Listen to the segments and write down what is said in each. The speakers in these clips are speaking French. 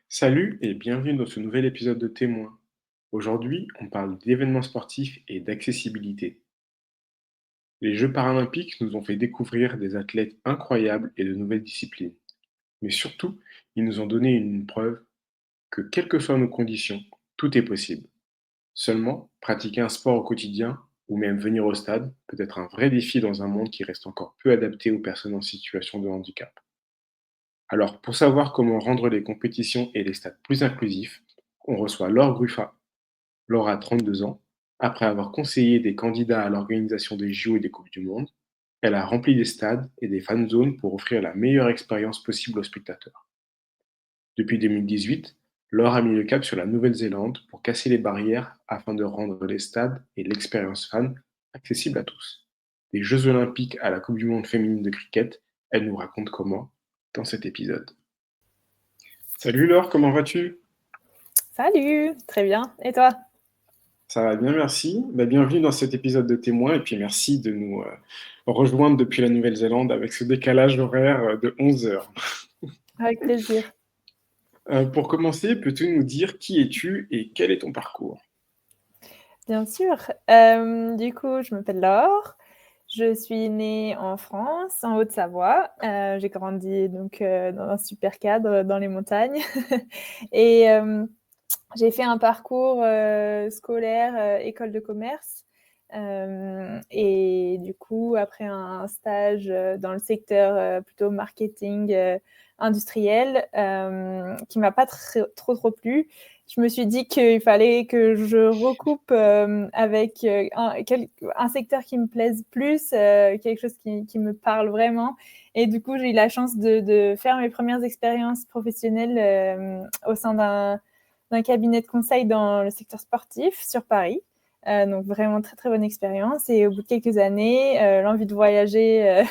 Salut et bienvenue dans ce nouvel épisode de Témoins. Aujourd'hui, on parle d'événements sportifs et d'accessibilité. Les Jeux paralympiques nous ont fait découvrir des athlètes incroyables et de nouvelles disciplines. Mais surtout, ils nous ont donné une preuve que, quelles que soient nos conditions, tout est possible. Seulement, pratiquer un sport au quotidien ou même venir au stade peut être un vrai défi dans un monde qui reste encore peu adapté aux personnes en situation de handicap. Alors, pour savoir comment rendre les compétitions et les stades plus inclusifs, on reçoit Laure Gruffat. Laure a 32 ans. Après avoir conseillé des candidats à l'organisation des JO et des Coupes du Monde, elle a rempli des stades et des fan zones pour offrir la meilleure expérience possible aux spectateurs. Depuis 2018, Laure a mis le cap sur la Nouvelle-Zélande pour casser les barrières afin de rendre les stades et l'expérience fan accessibles à tous. Des Jeux Olympiques à la Coupe du Monde féminine de cricket, elle nous raconte comment dans cet épisode. Salut Laure, comment vas-tu? Salut, très bien. Et toi? Ça va bien, merci. Bienvenue dans cet épisode de Témoins et puis merci de nous rejoindre depuis la Nouvelle-Zélande avec ce décalage horaire de 11 heures. Avec plaisir. Pour commencer, peux-tu nous dire qui es-tu et quel est ton parcours? Bien sûr. Du coup, je m'appelle Laure. Je suis née en France, en Haute-Savoie. J'ai grandi donc dans un super cadre dans les montagnes. Et j'ai fait un parcours scolaire, école de commerce. Et du coup, après un stage dans le secteur plutôt marketing industriel qui m'a pas trop plu, je me suis dit qu'il fallait que je recoupe avec un secteur qui me plaise plus, quelque chose qui me parle vraiment. Et du coup, j'ai eu la chance de faire mes premières expériences professionnelles au sein d'un cabinet de conseil dans le secteur sportif sur Paris. Donc vraiment très très bonne expérience. Et au bout de quelques années, l'envie de voyager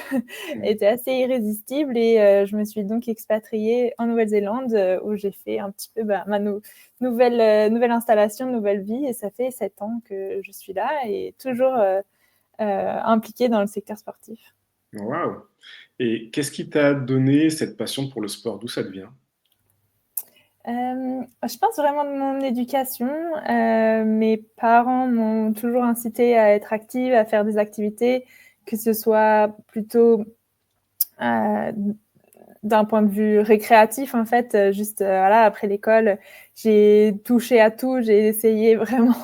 était assez irrésistible et je me suis donc expatriée en Nouvelle-Zélande où j'ai fait un petit peu ma nouvelle installation, nouvelle vie. Et ça fait 7 ans que je suis là et toujours impliquée dans le secteur sportif. Waouh! Et qu'est-ce qui t'a donné cette passion pour le sport? D'où ça te vient? Je pense vraiment de mon éducation. Mes parents m'ont toujours incitée à être active, à faire des activités, que ce soit plutôt euh, d'un point de vue récréatif, en fait, juste voilà, après l'école, j'ai touché à tout, j'ai essayé vraiment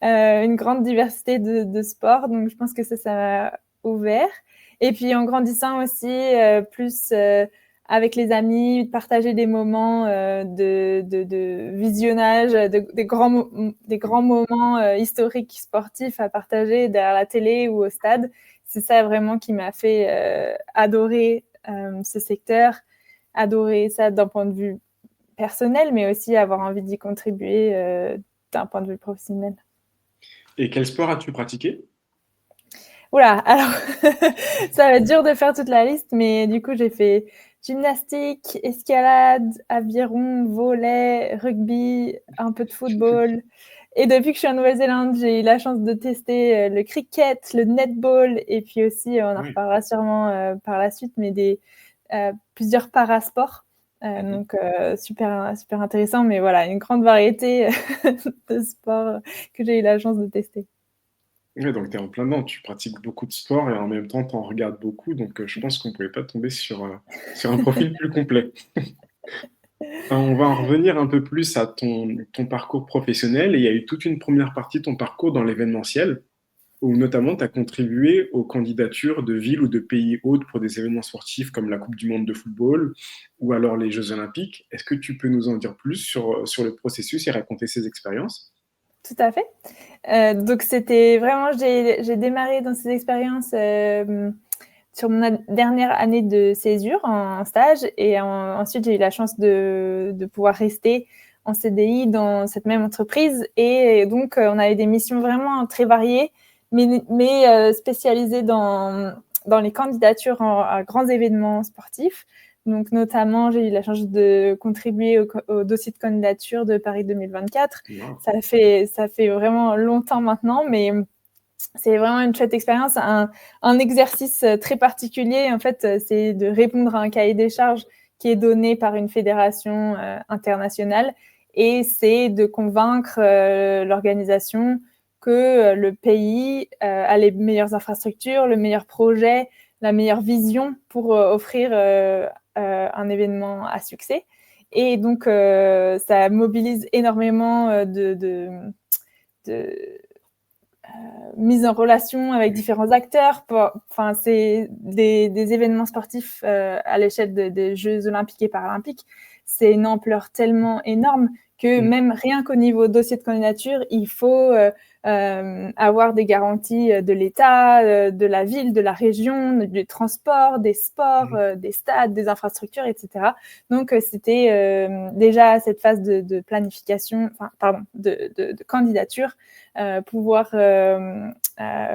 une grande diversité de sports, donc je pense que ça m'a ouvert. Et puis en grandissant aussi, plus avec les amis, partager des moments de visionnage, des grands moments historiques sportifs à partager derrière la télé ou au stade. C'est ça vraiment qui m'a fait adorer ce secteur, adorer ça d'un point de vue personnel, mais aussi avoir envie d'y contribuer d'un point de vue professionnel. Et quel sport as-tu pratiqué? Oula, alors ça va être dur de faire toute la liste, mais du coup j'ai fait gymnastique, escalade, aviron, volley, rugby, un peu de football. Et depuis que je suis en Nouvelle-Zélande, j'ai eu la chance de tester le cricket, le netball, et puis aussi, on en Oui. reparlera sûrement par la suite, mais plusieurs parasports. Mhm. Donc super, super intéressant, mais voilà, une grande variété de sports que j'ai eu la chance de tester. Ouais, donc tu es en plein dedans, tu pratiques beaucoup de sport et en même temps tu en regardes beaucoup, donc je pense qu'on ne pouvait pas tomber sur un profil plus complet. On va en revenir un peu plus à ton parcours professionnel. Et il y a eu toute une première partie de ton parcours dans l'événementiel, où notamment tu as contribué aux candidatures de villes ou de pays hôtes pour des événements sportifs comme la Coupe du Monde de football ou alors les Jeux Olympiques. Est-ce que tu peux nous en dire plus sur le processus et raconter ces expériences? Tout à fait. Donc c'était vraiment, j'ai démarré dans ces expériences sur mon dernière année de césure en stage et ensuite j'ai eu la chance de pouvoir rester en CDI dans cette même entreprise et donc on avait des missions vraiment très variées mais spécialisées dans les candidatures à grands événements sportifs. Donc notamment j'ai eu la chance de contribuer au dossier de candidature de Paris 2024. Wow. Ça fait vraiment longtemps maintenant, mais c'est vraiment une chouette expérience, un exercice très particulier. En fait, c'est de répondre à un cahier des charges qui est donné par une fédération internationale, et c'est de convaincre l'organisation que le pays a les meilleures infrastructures, le meilleur projet, la meilleure vision pour offrir un événement à succès. Et donc, ça mobilise énormément de mise en relation avec différents acteurs. Enfin, c'est des événements sportifs à l'échelle des Jeux olympiques et paralympiques. C'est une ampleur tellement énorme que même rien qu'au niveau dossier de candidature, il faut avoir des garanties de l'État, de la ville, de la région, du transport, des sports, des stades, des infrastructures, etc. Donc, c'était déjà cette phase de planification, de candidature, pouvoir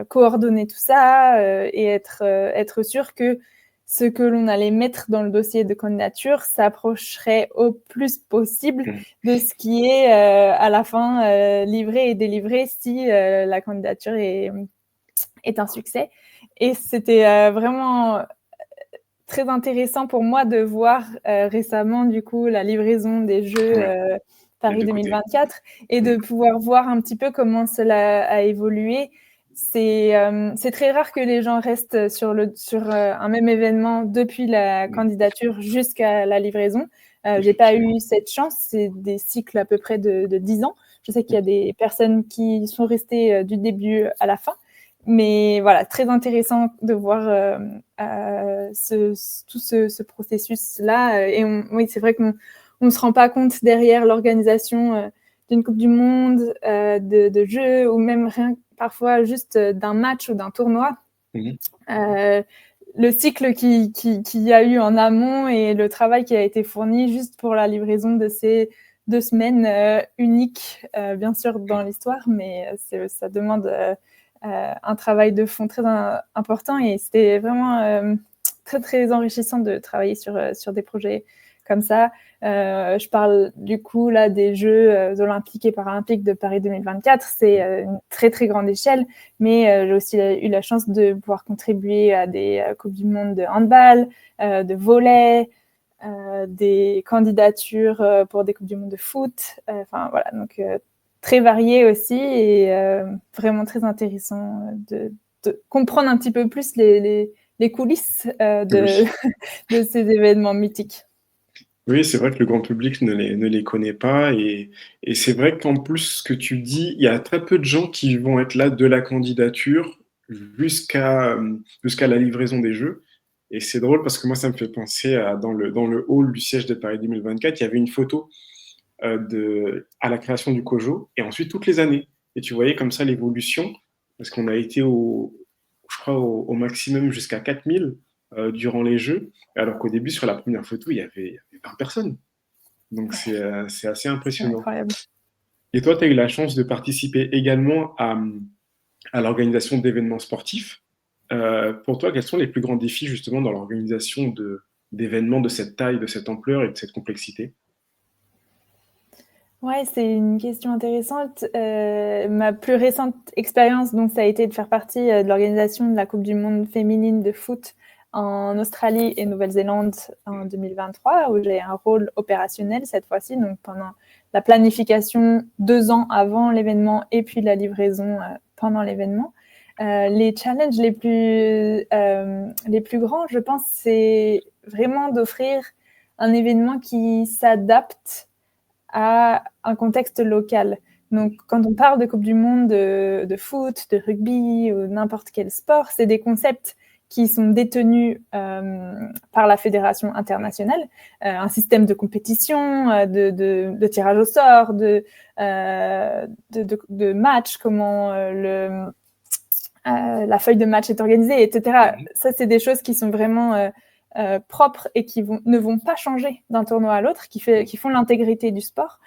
coordonner tout ça et être sûr que ce que l'on allait mettre dans le dossier de candidature s'approcherait au plus possible de ce qui est à la fin livré et délivré si la candidature est un succès. Et c'était vraiment très intéressant pour moi de voir récemment du coup la livraison des Jeux Paris 2024 et de pouvoir voir un petit peu comment cela a évolué. C'est très rare que les gens restent sur un même événement depuis la candidature jusqu'à la livraison. J'ai pas eu cette chance, c'est des cycles à peu près de 10 ans. Je sais qu'il y a des personnes qui sont restées du début à la fin. Mais voilà, très intéressant de voir tout ce processus-là. Et oui, c'est vrai qu'on ne se rend pas compte derrière l'organisation d'une Coupe du Monde, de jeux, ou même rien, parfois juste d'un match ou d'un tournoi. Le cycle qu'il y a eu en amont et le travail qui a été fourni juste pour la livraison de ces 2 semaines uniques, bien sûr, dans l'histoire, mais ça demande un travail de fond très important, et c'était vraiment très, très enrichissant de travailler sur des projets comme ça. Je parle du coup là des Jeux olympiques et paralympiques de Paris 2024. C'est une très, très grande échelle, mais j'ai aussi eu la chance de pouvoir contribuer à des Coupes du Monde de handball, de volley, des candidatures pour des Coupes du Monde de foot. Enfin, voilà, donc très varié aussi, et vraiment très intéressant de comprendre un petit peu plus les coulisses de ces événements mythiques. Oui, c'est vrai que le grand public ne les connaît pas, et c'est vrai qu'en plus, ce que tu dis, il y a très peu de gens qui vont être là de la candidature jusqu'à la livraison des Jeux. Et c'est drôle parce que moi, ça me fait penser à dans le hall du siège de Paris 2024, il y avait une photo à la création du COJO, et ensuite toutes les années. Et tu voyais comme ça l'évolution, parce qu'on a été je crois, au maximum jusqu'à 4000 durant les Jeux, alors qu'au début, sur la première photo, il y avait 20 personnes. Donc c'est assez impressionnant. Incroyable. Et toi, tu as eu la chance de participer également à l'organisation d'événements sportifs. Pour toi, quels sont les plus grands défis justement dans l'organisation d'événements de cette taille, de cette ampleur et de cette complexité? Ouais, c'est une question intéressante. Ma plus récente expérience, donc, ça a été de faire partie de l'organisation de la Coupe du monde féminine de foot en Australie et Nouvelle-Zélande en 2023, où j'ai un rôle opérationnel cette fois-ci, donc pendant la planification 2 ans avant l'événement et puis la livraison pendant l'événement. Les challenges les plus grands, je pense, c'est vraiment d'offrir un événement qui s'adapte à un contexte local. Donc, quand on parle de Coupe du Monde de foot, de rugby ou n'importe quel sport, c'est des concepts qui sont détenus par la fédération internationale, un système de compétition, de tirage au sort, de match, comment la feuille de match est organisée, etc. Ça, c'est des choses qui sont vraiment propres et qui ne vont pas changer d'un tournoi à l'autre, qui font l'intégrité du sport.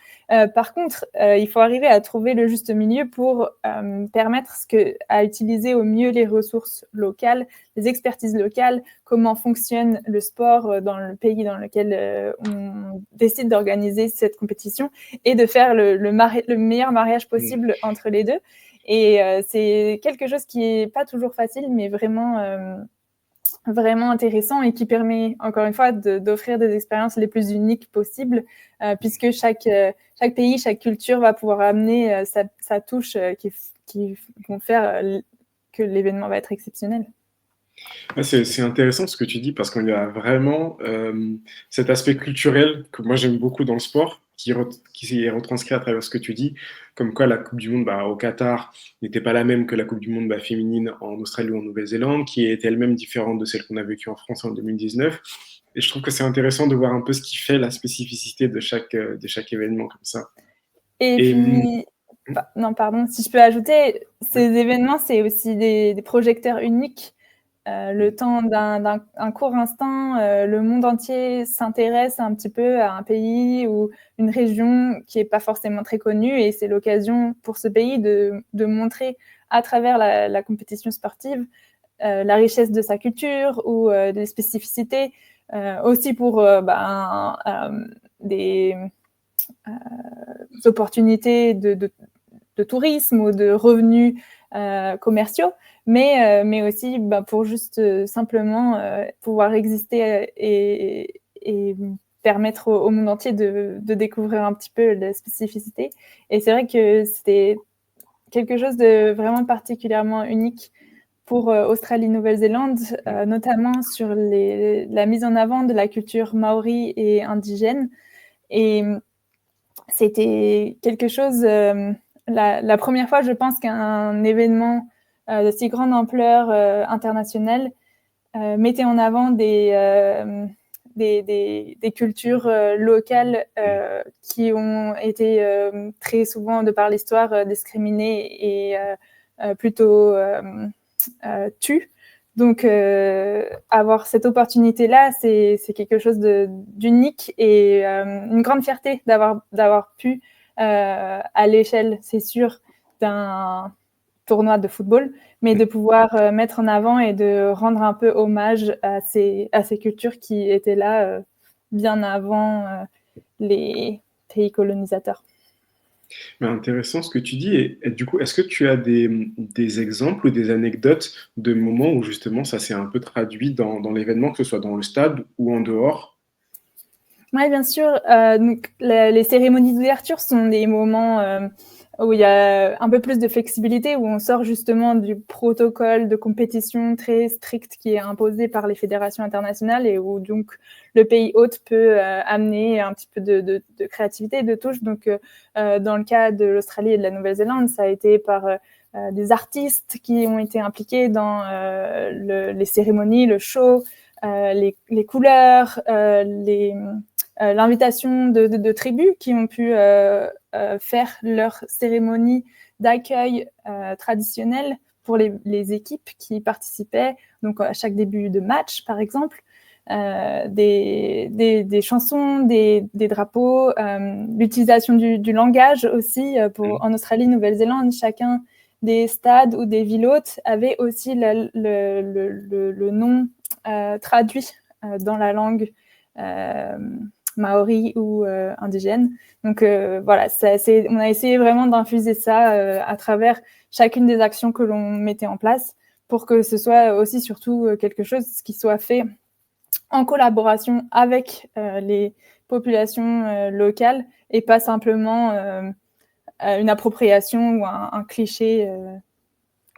Par contre, il faut arriver à trouver le juste milieu pour permettre à utiliser au mieux les ressources locales, les expertises locales, comment fonctionne le sport dans le pays dans lequel on décide d'organiser cette compétition, et de faire le meilleur mariage possible entre les deux. Et c'est quelque chose qui n'est pas toujours facile, mais vraiment vraiment intéressant et qui permet, encore une fois, d'offrir des expériences les plus uniques possibles, puisque chaque pays, chaque culture va pouvoir amener sa touche qui vont faire que l'événement va être exceptionnel. Ouais, c'est intéressant ce que tu dis parce qu'il y a vraiment cet aspect culturel que moi j'aime beaucoup dans le sport qui est retranscrit à travers ce que tu dis, comme quoi la Coupe du Monde au Qatar n'était pas la même que la Coupe du Monde féminine en Australie ou en Nouvelle-Zélande, qui était elle-même différente de celle qu'on a vécue en France en 2019. Et je trouve que c'est intéressant de voir un peu ce qui fait la spécificité de chaque événement comme ça. Et Et puis, non, pardon, si je peux ajouter, ces événements, c'est aussi des projecteurs uniques. Le temps d'un court instant, le monde entier s'intéresse un petit peu à un pays ou une région qui n'est pas forcément très connue, et c'est l'occasion pour ce pays de montrer à travers la compétition sportive la richesse de sa culture ou des spécificités, aussi pour des opportunités de tourisme ou de revenus commerciaux, mais aussi pour juste simplement pouvoir exister et permettre au monde entier de découvrir un petit peu la spécificité. Et c'est vrai que c'était quelque chose de vraiment particulièrement unique pour Australie-Nouvelle-Zélande, notamment sur la mise en avant de la culture maori et indigène. Et c'était quelque chose, la première fois, je pense, qu'un événement de si grande ampleur internationale mettait en avant des cultures locales qui ont été très souvent, de par l'histoire, discriminées et plutôt tues. Donc, avoir cette opportunité-là, c'est quelque chose d'unique et une grande fierté d'avoir pu, à l'échelle, c'est sûr, d'un tournoi de football, mais de pouvoir mettre en avant et de rendre un peu hommage à ces cultures qui étaient là bien avant les pays colonisateurs. mais intéressant ce que tu dis. Et du coup, est-ce que tu as des exemples ou des anecdotes de moments où justement ça s'est un peu traduit dans l'événement, que ce soit dans le stade ou en dehors? Oui, bien sûr. Donc, les cérémonies d'ouverture sont des moments où il y a un peu plus de flexibilité, où on sort justement du protocole de compétition très strict qui est imposé par les fédérations internationales, et où donc le pays hôte peut amener un petit peu de créativité, de touche. Donc, dans le cas de l'Australie et de la Nouvelle-Zélande, ça a été par des artistes qui ont été impliqués dans les cérémonies, le show, les couleurs, l'invitation de tribus qui ont pu faire leur cérémonie d'accueil traditionnelle pour les équipes qui participaient, donc à chaque début de match, par exemple. Des chansons, des drapeaux, l'utilisation du langage aussi. En Australie, Nouvelle-Zélande, chacun des stades ou des villes hôtes avait aussi le nom traduit dans la langue maori ou indigène. Donc voilà, on a essayé vraiment d'infuser ça à travers chacune des actions que l'on mettait en place, pour que ce soit aussi surtout quelque chose qui soit fait en collaboration avec les populations locales, et pas simplement une appropriation ou un cliché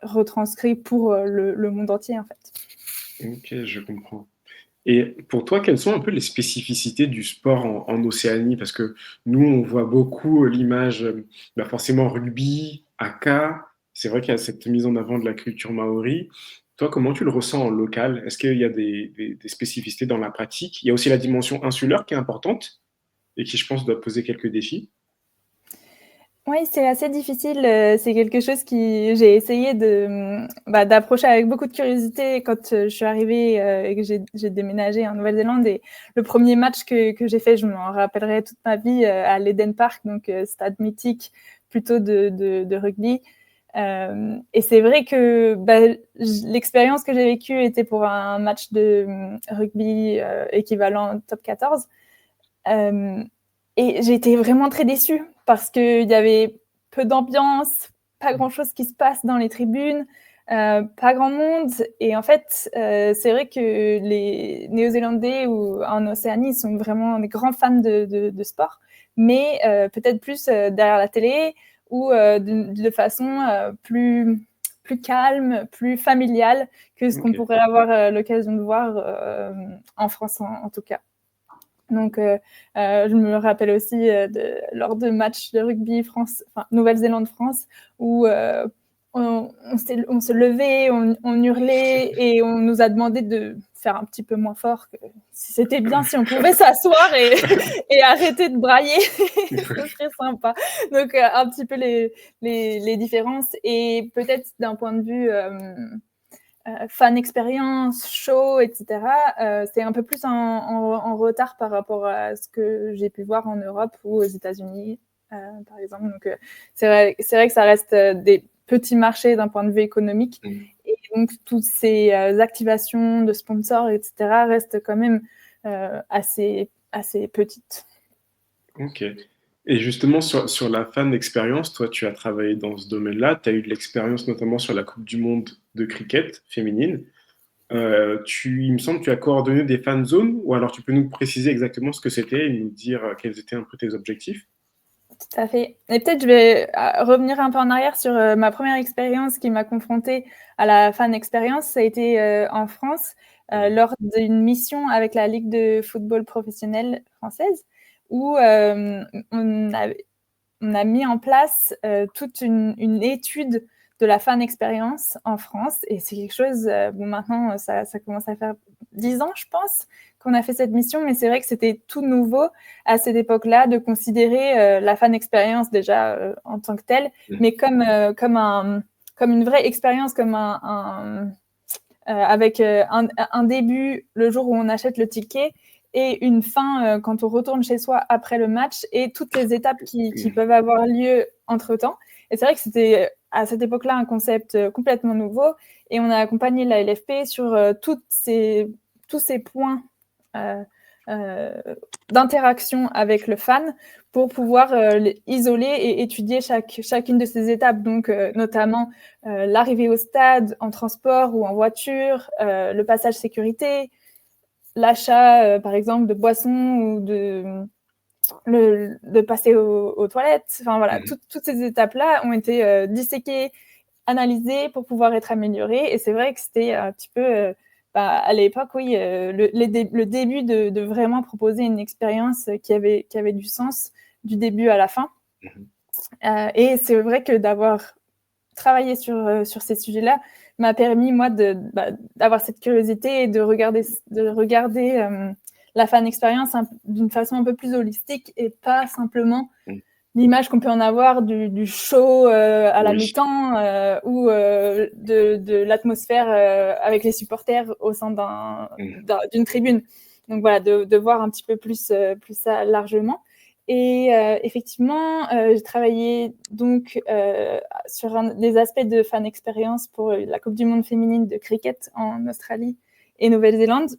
retranscrit pour le monde entier, en fait. Ok, je comprends. Et pour toi, quelles sont un peu les spécificités du sport en Océanie? Parce que nous, on voit beaucoup l'image, forcément rugby, haka. C'est vrai qu'il y a cette mise en avant de la culture maori. Toi, comment tu le ressens en local? Est-ce qu'il y a des spécificités dans la pratique? Il y a aussi la dimension insulaire qui est importante et qui, je pense, doit poser quelques défis. Oui, c'est assez difficile. C'est quelque chose qui j'ai essayé d'approcher avec beaucoup de curiosité quand je suis arrivée et que j'ai déménagé en Nouvelle-Zélande. Et le premier match que j'ai fait, je m'en rappellerai toute ma vie, à l'Eden Park, donc stade mythique plutôt de rugby. Et c'est vrai que l'expérience que j'ai vécue était pour un match de rugby équivalent top 14. Euh, et j'ai été vraiment très déçue parce qu'il y avait peu d'ambiance, pas grand-chose qui se passe dans les tribunes. Pas grand monde et en fait, c'est vrai que les Néo-Zélandais ou en Océanie sont vraiment des grands fans de sport, mais peut-être plus, derrière la télé ou de façon, plus calme, plus familiale que ce qu'on OK. pourrait avoir, l'occasion de voir, en France en tout cas. Donc je me rappelle aussi, lors de matchs de rugby Nouvelle-Zélande-France où, on se levait, on hurlait et on nous a demandé de faire un petit peu moins fort, que si c'était bien si on pouvait s'asseoir et et arrêter de brailler, ce serait sympa. Donc un petit peu les différences et peut-être d'un point de vue, fan expérience, show, etc. C'est un peu plus en retard par rapport à ce que j'ai pu voir en Europe ou aux États-Unis, par exemple. Donc, c'est vrai que ça reste des petits marchés d'un point de vue économique. Mmh. Et donc, toutes ces activations de sponsors, etc., restent quand même assez petites. OK. Et justement, sur la fan expérience, toi, tu as travaillé dans ce domaine-là. Tu as eu de l'expérience notamment sur la Coupe du monde de cricket féminine. Il me semble que tu as coordonné des fan zones, ou alors tu peux nous préciser exactement ce que c'était et nous dire quels étaient un peu tes objectifs? Tout à fait. Et peut-être je vais revenir un peu en arrière sur ma première expérience qui m'a confrontée à la fan expérience. Ça a été en France Mmh. lors d'une mission avec la Ligue de football professionnelle française où on a mis en place toute une étude de la fan expérience en France. Et c'est quelque chose, bon, maintenant, ça commence à faire 10 ans, je pense, qu'on a fait cette mission, mais c'est vrai que c'était tout nouveau à cette époque-là de considérer la fan expérience déjà en tant que telle, Mmh. mais comme une vraie expérience, avec un début le jour où on achète le ticket et une fin quand on retourne chez soi après le match et toutes les étapes qui peuvent avoir lieu entre-temps. Et c'est vrai que c'était à cette époque-là un concept complètement nouveau et on a accompagné la LFP sur tous ces points euh, euh, d'interaction avec le fan pour pouvoir isoler et étudier chacune de ces étapes. Donc, notamment l'arrivée au stade en transport ou en voiture, le passage sécurité, l'achat, par exemple, de boissons ou de passer aux toilettes. Enfin, voilà, Mmh. toutes ces étapes-là ont été disséquées, analysées pour pouvoir être améliorées. Et c'est vrai que c'était un petit peu, à l'époque, oui, le début de vraiment proposer une expérience qui avait du sens du début à la fin. Mmh. Et c'est vrai que d'avoir travaillé sur ces sujets-là m'a permis, moi, d'avoir cette curiosité et de regarder la fan expérience d'une façon un peu plus holistique et pas simplement Mmh. l'image qu'on peut en avoir du show à la Oui. mi-temps ou de l'atmosphère avec les supporters au sein Mmh. d'une tribune. Donc voilà, de voir un petit peu plus ça largement. Et effectivement, j'ai travaillé donc sur des aspects de fan expérience pour la Coupe du monde féminine de cricket en Australie et Nouvelle-Zélande.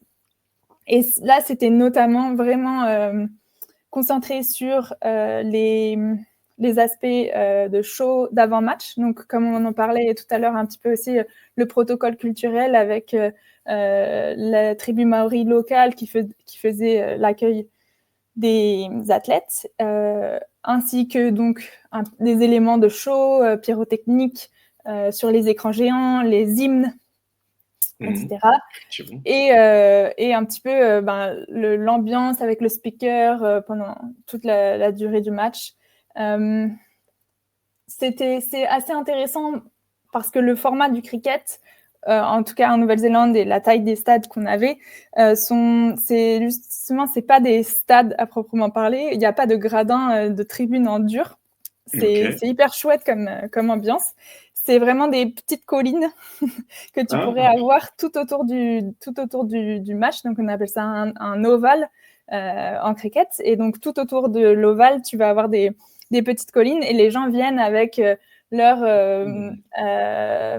Et là, c'était notamment vraiment concentré sur les aspects de show d'avant-match. Donc, comme on en parlait tout à l'heure, un petit peu aussi le protocole culturel avec la tribu maori locale qui faisait l'accueil des athlètes, ainsi que donc des éléments de show pyrotechniques sur les écrans géants, les hymnes, Mmh. etc. Effectivement. Et un petit peu l'ambiance avec le speaker pendant toute la durée du match. Euh, c'est assez intéressant parce que le format du cricket, en tout cas en Nouvelle-Zélande et la taille des stades qu'on avait, c'est pas des stades à proprement parler. Il n'y a pas de gradins de tribunes en dur. C'est OK. hyper chouette comme ambiance. C'est vraiment des petites collines que tu pourrais Ah! avoir tout autour du match. Donc, on appelle ça un ovale en cricket. Et donc, tout autour de l'ovale, tu vas avoir des petites collines et les gens viennent avec leur, Mmh. euh,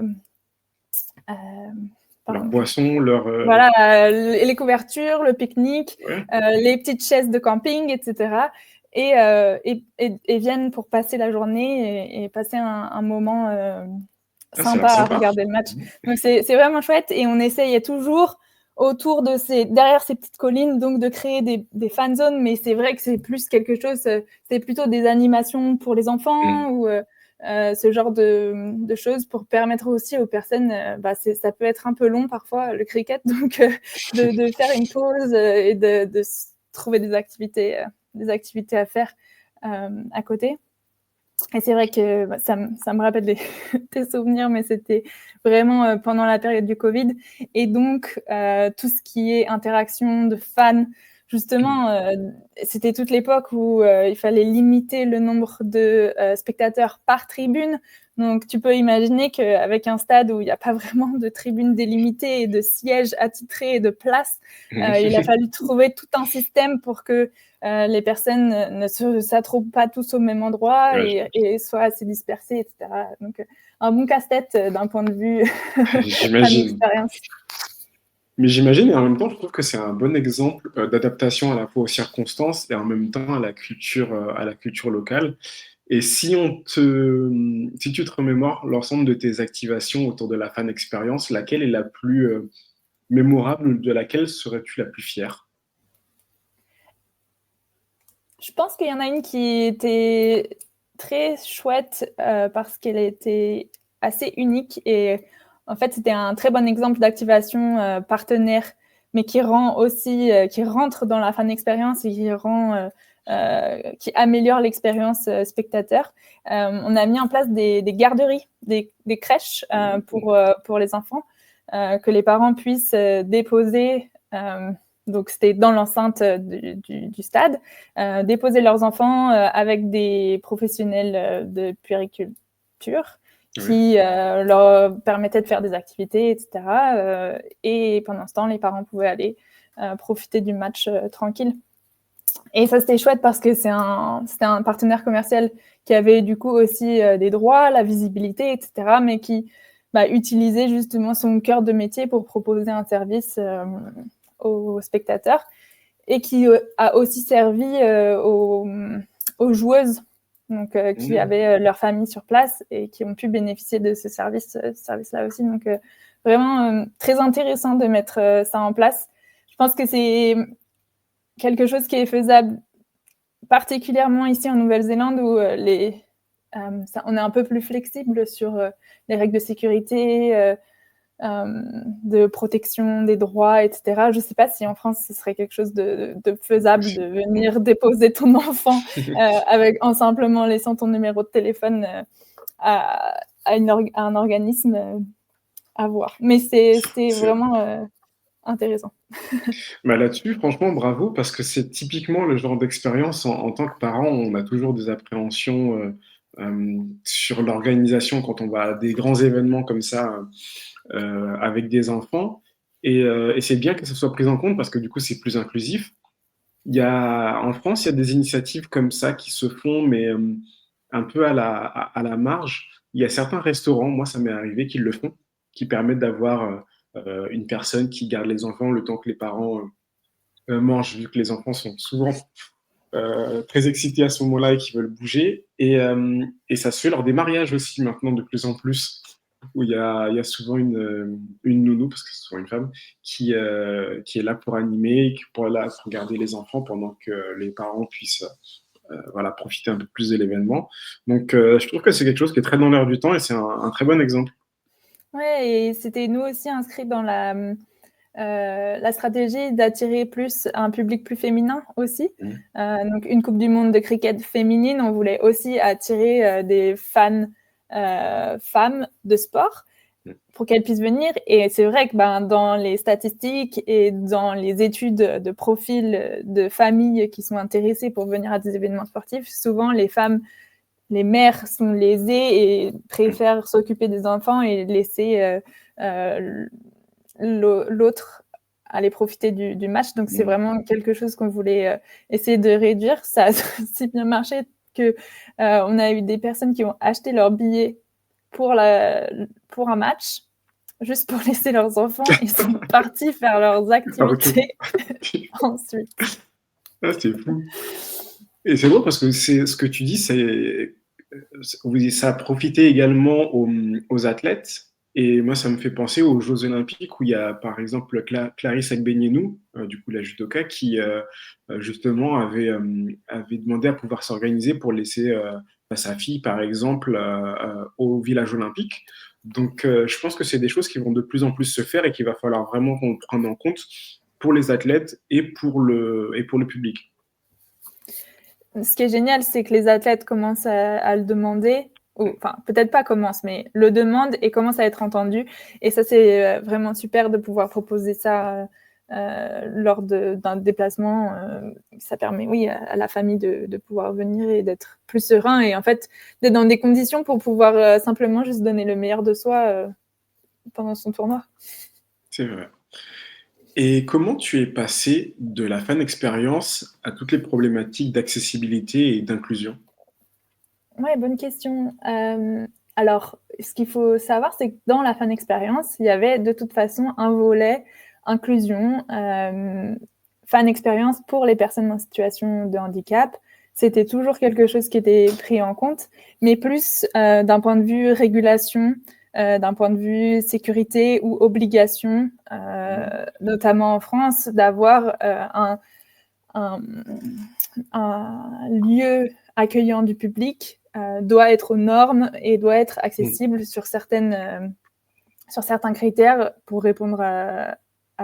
euh, Leur pardon, boisson, leur, voilà, les couvertures, le pique-nique, ouais. les petites chaises de camping, etc. Et viennent pour passer la journée et passer un moment Ah, ça a l'air sympa à sympa. regarder le match. Mmh. Donc c'est vraiment chouette et on essayait toujours autour de derrière ces petites collines, donc de créer des fan zones, mais c'est vrai que c'est plus quelque chose, c'est plutôt des animations pour les Mmh. enfants ou ce genre de choses pour permettre aussi aux personnes, ça peut être un peu long parfois le cricket, donc de faire une pause et de trouver des activités à faire à côté. Et c'est vrai que ça me rappelle des souvenirs, mais c'était vraiment pendant la période du Covid. Et donc, tout ce qui est interaction de fans, justement, c'était toute l'époque où il fallait limiter le nombre de spectateurs par tribune. Donc, tu peux imaginer qu'avec un stade où il n'y a pas vraiment de tribune délimitée et de sièges attitrés et de places, il a fallu trouver tout un système pour que les personnes ne s'attroupent pas tous au même endroit Ouais, et soient assez dispersées, etc. Donc, un bon casse-tête d'un point de vue fan j'imagine. expérience. Mais j'imagine et en même temps, je trouve que c'est un bon exemple, d'adaptation à la fois aux circonstances et en même temps à la culture locale. Et si tu te remémores l'ensemble de tes activations autour de la fan expérience, laquelle est la plus, mémorable ou de laquelle serais-tu la plus fière? Je pense qu'il y en a une qui était très chouette parce qu'elle était assez unique et en fait c'était un très bon exemple d'activation partenaire, mais qui rend aussi, qui rentre dans la fan expérience et qui améliore l'expérience spectateur. On a mis en place des garderies, des crèches pour les enfants, que les parents puissent déposer. Donc c'était dans l'enceinte du stade, déposer leurs enfants avec des professionnels de puériculture Oui, qui leur permettaient de faire des activités, etc. Et pendant ce temps, les parents pouvaient aller profiter du match tranquille. Et ça, c'était chouette parce que c'était un partenaire commercial qui avait du coup aussi des droits, la visibilité, etc., mais qui utilisait justement son cœur de métier pour proposer un service aux spectateurs et qui a aussi servi aux joueuses donc, qui mmh, avaient leur famille sur place et qui ont pu bénéficier de ce service-là aussi. Donc, vraiment très intéressant de mettre ça en place. Je pense que c'est quelque chose qui est faisable particulièrement ici en Nouvelle-Zélande où on est un peu plus flexible sur les règles de sécurité, de protection des droits, etc. Je ne sais pas si en France, ce serait quelque chose de faisable de possible. venir déposer ton enfant en simplement laissant ton numéro de téléphone à, à un organisme à voir. Mais c'était C'est vraiment intéressant. Bah, là-dessus, franchement, bravo, parce que c'est typiquement le genre d'expérience en tant que parent, on a toujours des appréhensions, sur l'organisation quand on va à des grands événements comme ça, avec des enfants et c'est bien que ça soit pris en compte parce que du coup, c'est plus inclusif. En France, il y a des initiatives comme ça qui se font, mais, un peu à la marge. Il y a certains restaurants, moi ça m'est arrivé, qui le font, qui permettent d'avoir, une personne qui garde les enfants le temps que les parents, mangent, vu que les enfants sont souvent très excités à ce moment-là et qui veulent bouger. Et ça se fait lors des mariages aussi maintenant de plus en plus, où il y a souvent une nounou, parce que c'est souvent une femme, qui est là pour animer, pour garder les enfants pendant que les parents puissent voilà, profiter un peu plus de l'événement. Donc je trouve que c'est quelque chose qui est très dans l'air du temps et c'est un très bon exemple. Ouais, et c'était nous aussi inscrits dans la stratégie d'attirer plus un public plus féminin aussi. Mmh. Donc une Coupe du monde de cricket féminine, on voulait aussi attirer des fans femmes de sport Mmh. pour qu'elles puissent venir. Et c'est vrai que dans les statistiques et dans les études de profil de familles qui sont intéressées pour venir à des événements sportifs, souvent les mères sont lésées et préfèrent s'occuper des enfants et laisser l'autre aller profiter du match. Donc, c'est Mmh. vraiment quelque chose qu'on voulait essayer de réduire. Ça a si bien marché que on a eu des personnes qui ont acheté leur billet pour un match, juste pour laisser leurs enfants et sont partis faire leurs Ah OK. activités ensuite. Ah, c'est fou. Et c'est drôle parce que c'est ce que tu dis, c'est Ça a profité également aux athlètes. Et moi, ça me fait penser aux Jeux Olympiques où il y a, par exemple, Clarisse Agbenienou, du coup, la judoka, qui justement avait demandé à pouvoir s'organiser pour laisser sa fille, par exemple, au village olympique. Donc, je pense que c'est des choses qui vont de plus en plus se faire et qu'il va falloir vraiment qu'on prenne en compte pour les athlètes et pour le public. Ce qui est génial, c'est que les athlètes commencent à le demander, ou enfin peut-être pas commencent, mais le demandent et commencent à être entendus. Et ça, c'est vraiment super de pouvoir proposer ça lors d'un déplacement. Ça permet, oui, à la famille de pouvoir venir et d'être plus serein et en fait d'être dans des conditions pour pouvoir simplement juste donner le meilleur de soi pendant son tournoi. C'est vrai. Et comment tu es passé de la fan expérience à toutes les problématiques d'accessibilité et d'inclusion? Ouais, bonne question. Alors, ce qu'il faut savoir, c'est que dans la fan expérience, il y avait de toute façon un volet inclusion, fan expérience pour les personnes en situation de handicap. C'était toujours quelque chose qui était pris en compte, mais plus d'un point de vue régulation, d'un point de vue sécurité ou obligation, notamment en France, d'avoir un, un lieu accueillant du public doit être aux normes et doit être accessible sur certains critères pour répondre à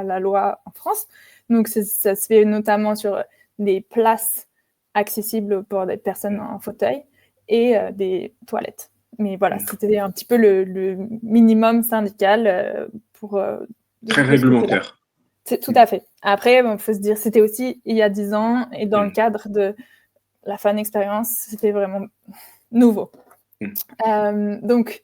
la loi en France. Donc, ça se fait notamment sur des places accessibles pour des personnes en fauteuil et des toilettes. Mais voilà, c'était un petit peu le minimum syndical pour Très de ce côté-là. réglementaire. C'est tout à fait. Après, il faut se dire, c'était aussi il y a 10 ans et dans le cadre de la fan expérience, c'était vraiment nouveau. Donc,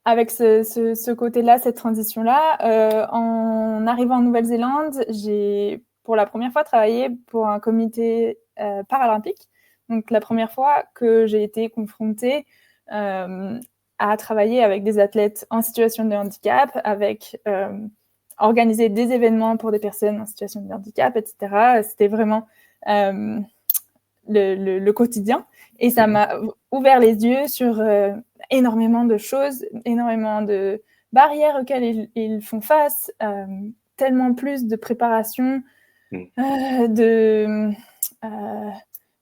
avec ce côté-là, cette transition-là, en arrivant en Nouvelle-Zélande, j'ai pour la première fois travaillé pour un comité paralympique. Donc, la première fois que j'ai été confrontée à travailler avec des athlètes en situation de handicap, avec organiser des événements pour des personnes en situation de handicap, etc. C'était vraiment le quotidien. Et ça m'a ouvert les yeux sur énormément de choses, énormément de barrières auxquelles ils font face, tellement plus de préparation, de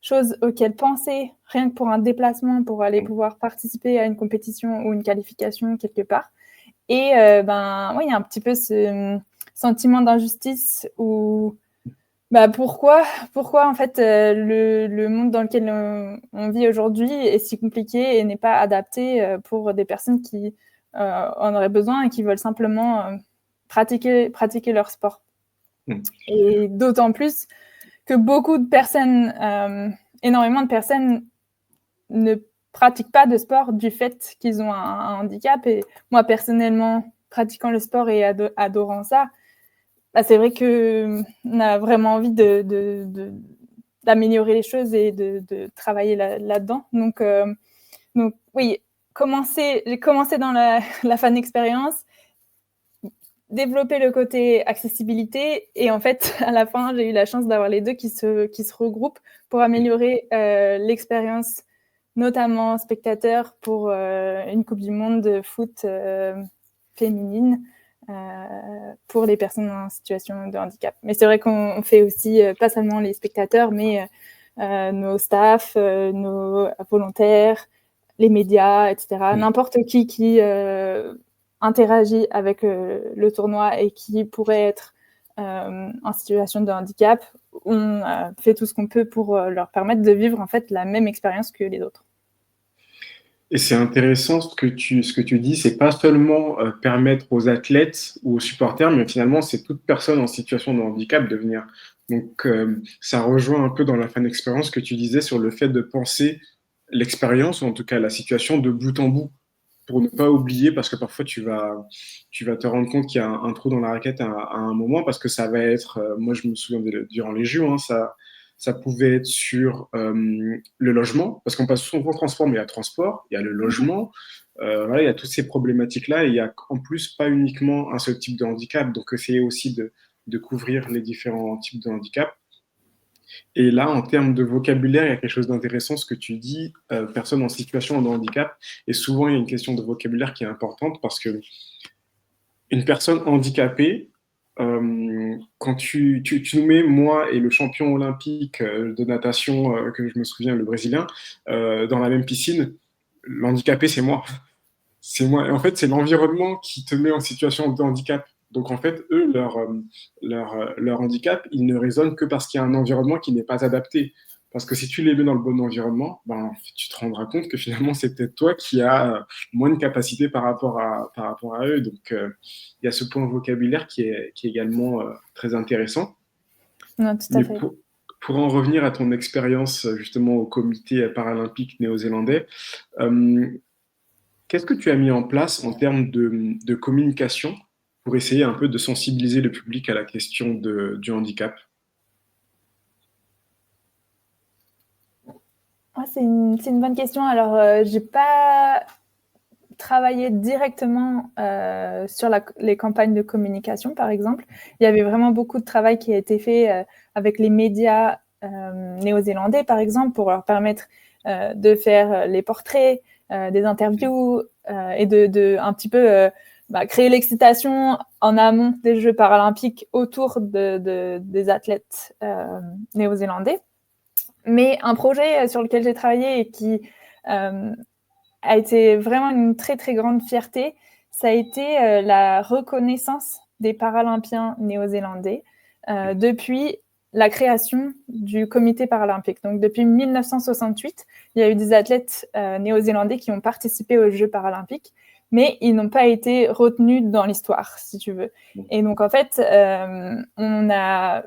choses auxquelles penser, rien que pour un déplacement, pour aller pouvoir participer à une compétition ou une qualification quelque part. Et oui, il y a un petit peu ce sentiment d'injustice où pourquoi en fait le monde dans lequel on vit aujourd'hui est si compliqué et n'est pas adapté pour des personnes qui en auraient besoin et qui veulent simplement pratiquer leur sport. Et d'autant plus que beaucoup de personnes, énormément de personnes ne pratiquent pas de sport du fait qu'ils ont un handicap. Et moi, personnellement, pratiquant le sport et adorant ça, c'est vrai qu'on a vraiment envie d'améliorer les choses et de travailler là-dedans. Donc oui, j'ai commencé dans la fan expérience, développer le côté accessibilité et en fait, à la fin, j'ai eu la chance d'avoir les deux qui se regroupent pour améliorer l'expérience, notamment spectateur pour une Coupe du Monde de foot féminine pour les personnes en situation de handicap. Mais c'est vrai qu'on fait aussi pas seulement les spectateurs, mais nos staffs, nos volontaires, les médias, etc. N'importe qui interagit avec le tournoi et qui pourrait être en situation de handicap, on fait tout ce qu'on peut pour leur permettre de vivre en fait la même expérience que les autres. Et c'est intéressant ce que tu dis, c'est pas seulement permettre aux athlètes ou aux supporters, mais finalement c'est toute personne en situation de handicap de venir. Donc ça rejoint un peu dans la fan expérience que tu disais sur le fait de penser l'expérience, ou en tout cas la situation de bout en bout, pour ne pas oublier, parce que parfois tu vas te rendre compte qu'il y a un trou dans la raquette à un moment, parce que ça va être, moi je me souviens durant les Jeux, hein, ça pouvait être sur le logement, parce qu'on passe souvent au transport, mais il y a le transport, il y a le logement, voilà, il y a toutes ces problématiques-là, et il y a en plus pas uniquement un seul type de handicap, donc essayer aussi de couvrir les différents types de handicap. Et là, en termes de vocabulaire, il y a quelque chose d'intéressant, ce que tu dis, personne en situation de handicap. Et souvent, il y a une question de vocabulaire qui est importante parce que une personne handicapée, quand tu nous mets, moi et le champion olympique de natation, que je me souviens, le Brésilien, dans la même piscine, l'handicapé, c'est moi. C'est moi. Et en fait, c'est l'environnement qui te met en situation de handicap. Donc, en fait, eux, leur handicap, il ne résonne que parce qu'il y a un environnement qui n'est pas adapté. Parce que si tu les mets dans le bon environnement, ben, tu te rendras compte que finalement, c'est peut-être toi qui as moins de capacité par rapport à eux. Donc, il y a ce point vocabulaire qui est également très intéressant. Non, tout à Mais fait. pour en revenir à ton expérience justement au comité paralympique néo-zélandais, euh, qu'est-ce que tu as mis en place en termes de communication pour essayer un peu de sensibiliser le public à la question du handicap? Ah, c'est une bonne question. Alors, j'ai pas travaillé directement sur les campagnes de communication, par exemple. Il y avait vraiment beaucoup de travail qui a été fait avec les médias néo-zélandais, par exemple, pour leur permettre de faire les portraits, des interviews et de un petit peu créer l'excitation en amont des Jeux paralympiques autour des athlètes néo-zélandais. Mais un projet sur lequel j'ai travaillé et qui a été vraiment une très très grande fierté, ça a été la reconnaissance des Paralympiens néo-zélandais depuis la création du comité paralympique. Donc depuis 1968, il y a eu des athlètes néo-zélandais qui ont participé aux Jeux paralympiques, mais ils n'ont pas été retenus dans l'histoire, si tu veux. Et donc en fait, on a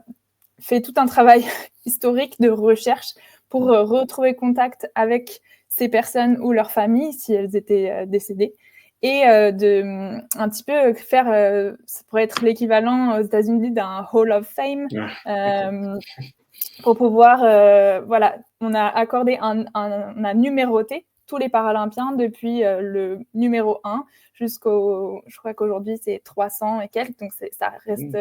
fait tout un travail historique de recherche pour retrouver contact avec ces personnes ou leurs familles si elles étaient décédées et de un petit peu faire, ça pourrait être l'équivalent aux États-Unis d'un Hall of Fame, Ah, pour pouvoir, voilà, on a accordé on a numéroté tous les Paralympiens depuis le numéro 1 jusqu'au, je crois qu'aujourd'hui c'est 300 et quelques, donc ça reste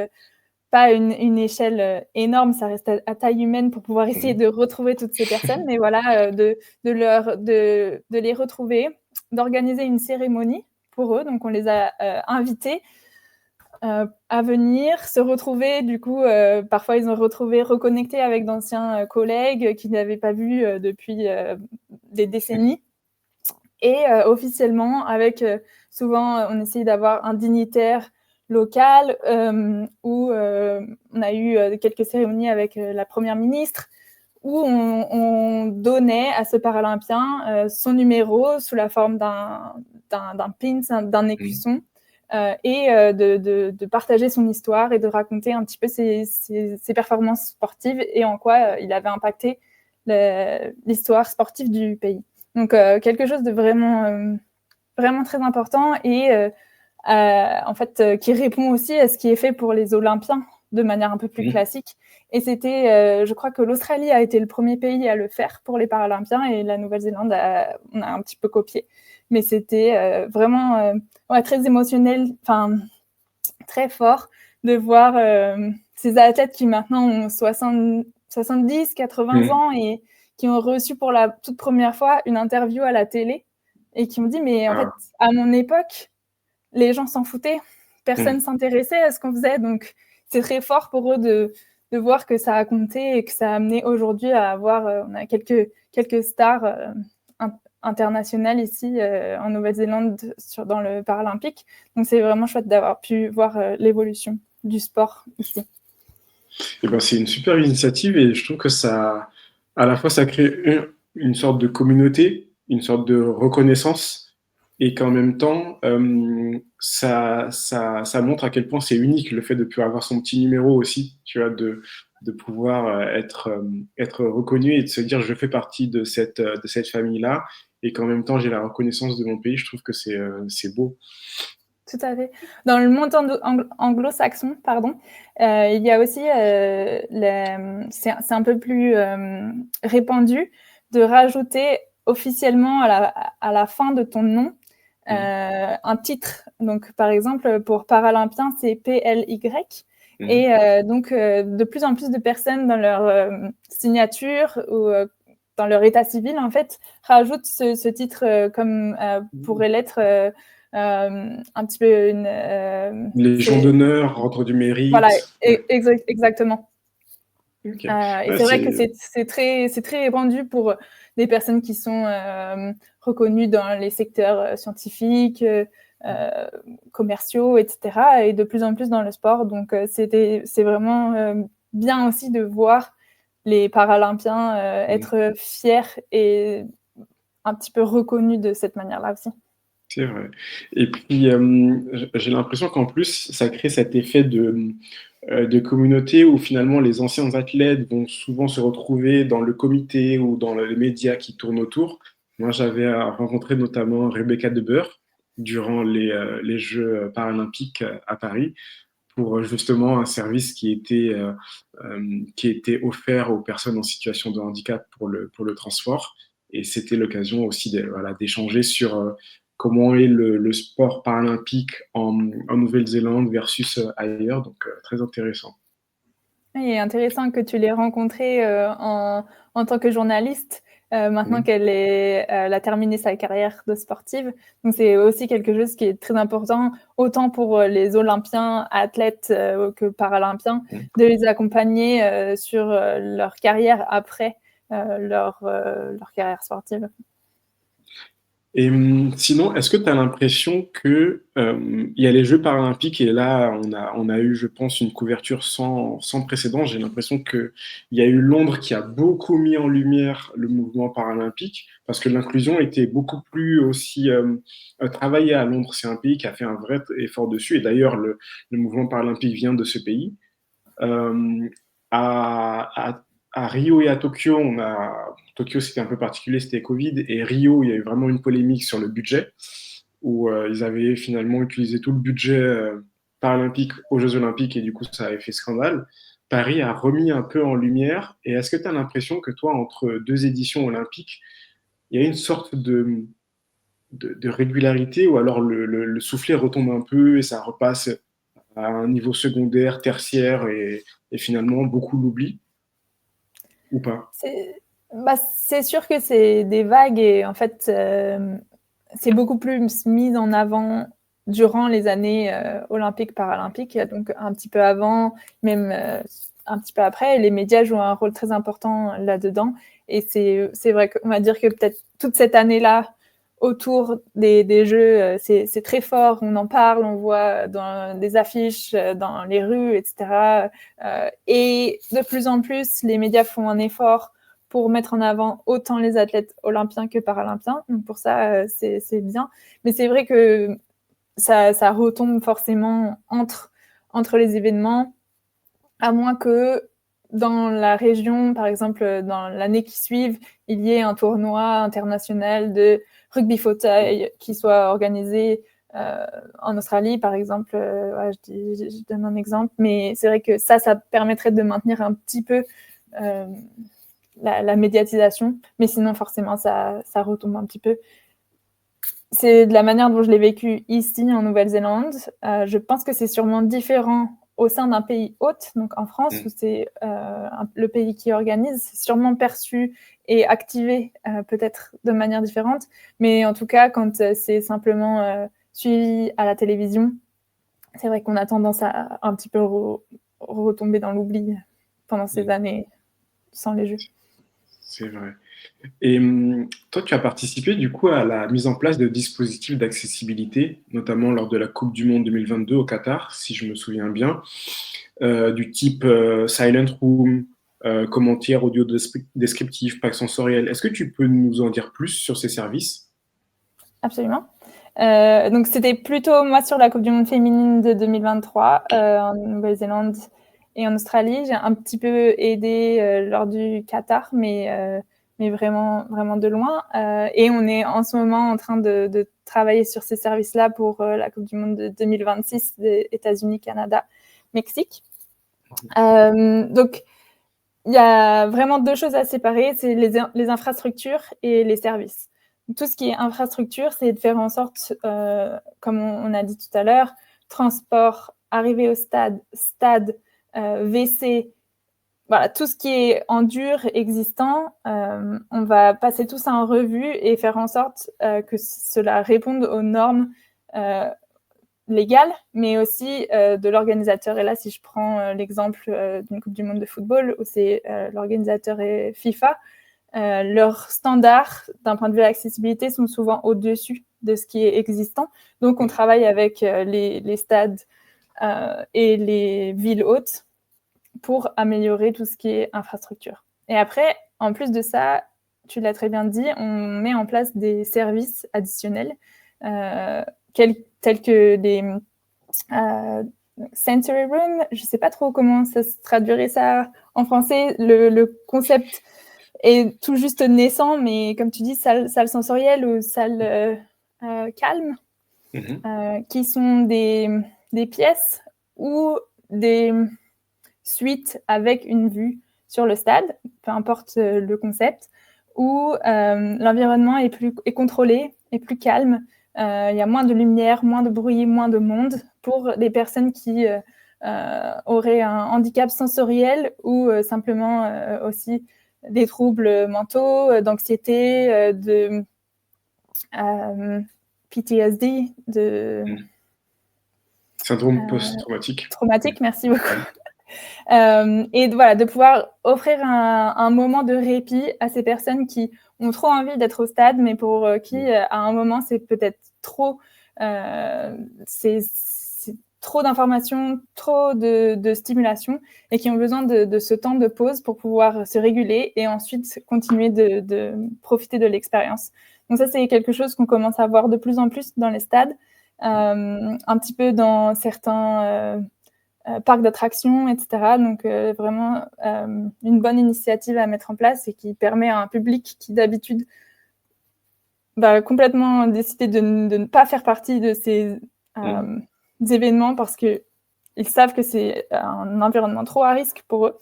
pas une échelle énorme, ça reste à taille humaine pour pouvoir essayer de retrouver toutes ces personnes, mais voilà, de les retrouver, d'organiser une cérémonie pour eux. Donc on les a invités à venir se retrouver. Du coup, parfois ils ont reconnecté avec d'anciens collègues qu'ils n'avaient pas vus depuis des décennies. Et officiellement, avec souvent, on essaye d'avoir un dignitaire local où on a eu quelques cérémonies avec la première ministre où on donnait à ce Paralympien son numéro sous la forme d'un pin, d'un écusson, et de partager son histoire et de raconter un petit peu ses performances sportives et en quoi il avait impacté l'histoire sportive du pays. Donc quelque chose de vraiment très important et en fait qui répond aussi à ce qui est fait pour les Olympiens de manière un peu plus classique. Et c'était, je crois que l'Australie a été le premier pays à le faire pour les Paralympiens et la Nouvelle-Zélande on a un petit peu copié. Mais c'était vraiment ouais, très émotionnel, enfin très fort de voir ces athlètes qui maintenant ont 70, 80 ans et qui ont reçu pour la toute première fois une interview à la télé et qui ont dit mais en fait à mon époque les gens s'en foutaient, personne s'intéressait à ce qu'on faisait, donc c'est très fort pour eux de voir que ça a compté et que ça a amené aujourd'hui à avoir on a quelques stars internationales ici en Nouvelle-Zélande dans le paralympique, donc c'est vraiment chouette d'avoir pu voir l'évolution du sport ici. Et ben, c'est une super initiative et je trouve que ça, à la fois, ça crée une sorte de communauté, une sorte de reconnaissance et qu'en même temps, ça montre à quel point c'est unique le fait de pouvoir avoir son petit numéro aussi, tu vois, de pouvoir être reconnu et de se dire je fais partie de cette famille-là et qu'en même temps j'ai la reconnaissance de mon pays. Je trouve que c'est beau. Tout à fait. Dans le monde anglo-saxon, pardon, il y a aussi, c'est un peu plus répandu de rajouter officiellement à la fin de ton nom un titre. Donc, par exemple, pour Paralympien, c'est PLY. Et donc, de plus en plus de personnes dans leur signature ou dans leur état civil, en fait, rajoutent ce titre comme pourrait l'être un petit peu une... Légion d'honneur, ordre du Voilà, mérite. Ouais. exactement. Ok. Et Ouais, c'est vrai que c'est c'est très répandu pour des personnes qui sont reconnues dans les secteurs scientifiques, commerciaux, etc. Et de plus en plus dans le sport. Donc, c'est vraiment bien aussi de voir les Paralympiens être fiers et un petit peu reconnus de cette manière-là aussi. c'est vrai. Et puis, j'ai l'impression qu'en plus, ça crée cet effet de communauté où finalement les anciens athlètes vont souvent se retrouver dans le comité ou dans les médias qui tournent autour. Moi, j'avais rencontré notamment Rebecca De Boer durant les Jeux paralympiques à Paris pour justement un service qui était offert aux personnes en situation de handicap pour le transport. Et c'était l'occasion aussi voilà, d'échanger sur comment est le sport paralympique en Nouvelle-Zélande versus ailleurs. Donc, très intéressant. Et intéressant que tu l'aies rencontrée en tant que journaliste, maintenant Mhm. elle a terminé sa carrière de sportive. Donc c'est aussi quelque chose qui est très important, autant pour les Olympiens, athlètes que Paralympiens, Mhm. de les accompagner sur leur carrière après leur carrière sportive. Et sinon, est-ce que tu as l'impression que il y a les Jeux paralympiques et là, on a eu, je pense, une couverture sans précédent. J'ai l'impression qu'il y a eu Londres qui a beaucoup mis en lumière le mouvement paralympique parce que l'inclusion était beaucoup plus aussi travaillée à Londres. C'est un pays qui a fait un vrai effort dessus et d'ailleurs, le mouvement paralympique vient de ce pays. Euh, à, à, à Rio et à Tokyo, Tokyo c'était un peu particulier, c'était Covid, et Rio, il y a eu vraiment une polémique sur le budget, où ils avaient finalement utilisé tout le budget paralympique aux Jeux Olympiques, et du coup ça avait fait scandale. Paris a remis un peu en lumière, et est-ce que tu as l'impression que toi, entre deux éditions olympiques, il y a une sorte de régularité, ou alors le soufflet retombe un peu et ça repasse à un niveau secondaire, tertiaire, et finalement beaucoup l'oublient ou pas? C'est sûr que c'est des vagues et en fait, c'est beaucoup plus mis en avant durant les années olympiques, paralympiques, donc un petit peu avant, même un petit peu après. Les médias jouent un rôle très important là-dedans. Et c'est vrai qu'on va dire que peut-être toute cette année-là, autour des Jeux, c'est très fort. On en parle, on voit dans des affiches, dans les rues, etc. Et de plus en plus, les médias font un effort pour mettre en avant autant les athlètes olympiens que paralympiens. Donc pour ça, c'est bien. Mais c'est vrai que ça retombe forcément entre les événements, à moins que dans la région, par exemple, dans l'année qui suive, il y ait un tournoi international de rugby fauteuil qui soit organisé en Australie, par exemple. Ouais, je donne un exemple, mais c'est vrai que ça permettrait de maintenir un petit peu euh, la médiatisation, mais sinon forcément ça retombe un petit peu. C'est de la manière dont je l'ai vécu ici en Nouvelle-Zélande. Je pense que c'est sûrement différent au sein d'un pays hôte, donc en France, où Mm. c'est le pays qui organise, c'est sûrement perçu et activé peut-être de manière différente. Mais en tout cas, quand c'est simplement suivi à la télévision, c'est vrai qu'on a tendance à un petit peu retomber dans l'oubli pendant ces Mm. années sans les Jeux. C'est vrai. Et toi, tu as participé du coup à la mise en place de dispositifs d'accessibilité, notamment lors de la Coupe du Monde 2022 au Qatar, si je me souviens bien, du type Silent Room, commentaires audio descriptifs, pack sensoriel. Est-ce que tu peux nous en dire plus sur ces services? Absolument. Donc c'était plutôt moi sur la Coupe du Monde féminine de 2023 en Nouvelle-Zélande et en Australie. J'ai un petit peu aidé lors du Qatar, mais vraiment de loin. Et on est en ce moment en train de travailler sur ces services-là pour la Coupe du Monde de 2026 des États-Unis, Canada, Mexique. Donc il y a vraiment deux choses à séparer, c'est les infrastructures et les services. Tout ce qui est infrastructure, c'est de faire en sorte, comme on a dit tout à l'heure, transport, arrivée au stade WC, voilà, tout ce qui est en dur existant, on va passer tout ça en revue et faire en sorte que cela réponde aux normes légales, mais aussi de l'organisateur. Et là, si je prends l'exemple d'une Coupe du monde de football, où c'est l'organisateur et FIFA, leurs standards d'un point de vue accessibilité sont souvent au-dessus de ce qui est existant. Donc, on travaille avec les stades et les villes hôtes pour améliorer tout ce qui est infrastructure. Et après, en plus de ça, tu l'as très bien dit, on met en place des services additionnels tels que des sensory room. Je ne sais pas trop comment ça se traduirait ça en français. Le concept est tout juste naissant, mais comme tu dis, salle sensorielle ou salle calme, qui sont des pièces ou des suites avec une vue sur le stade, peu importe le concept, où l'environnement est contrôlé, est plus calme, il y a moins de lumière, moins de bruit, moins de monde pour les personnes qui auraient un handicap sensoriel ou simplement aussi des troubles mentaux, d'anxiété, de PTSD, de Syndrome post-traumatique. traumatique, merci beaucoup. Et voilà, de pouvoir offrir un moment de répit à ces personnes qui ont trop envie d'être au stade, mais pour qui, à un moment, c'est peut-être trop, c'est trop d'informations, trop de stimulation, et qui ont besoin de ce temps de pause pour pouvoir se réguler et ensuite continuer de profiter de l'expérience. Donc ça, c'est quelque chose qu'on commence à voir de plus en plus dans les stades, un petit peu dans certains parcs d'attractions, etc. Donc vraiment une bonne initiative à mettre en place et qui permet à un public qui d'habitude va complètement décider de ne pas faire partie de ces événements parce qu'ils savent que c'est un environnement trop à risque pour eux,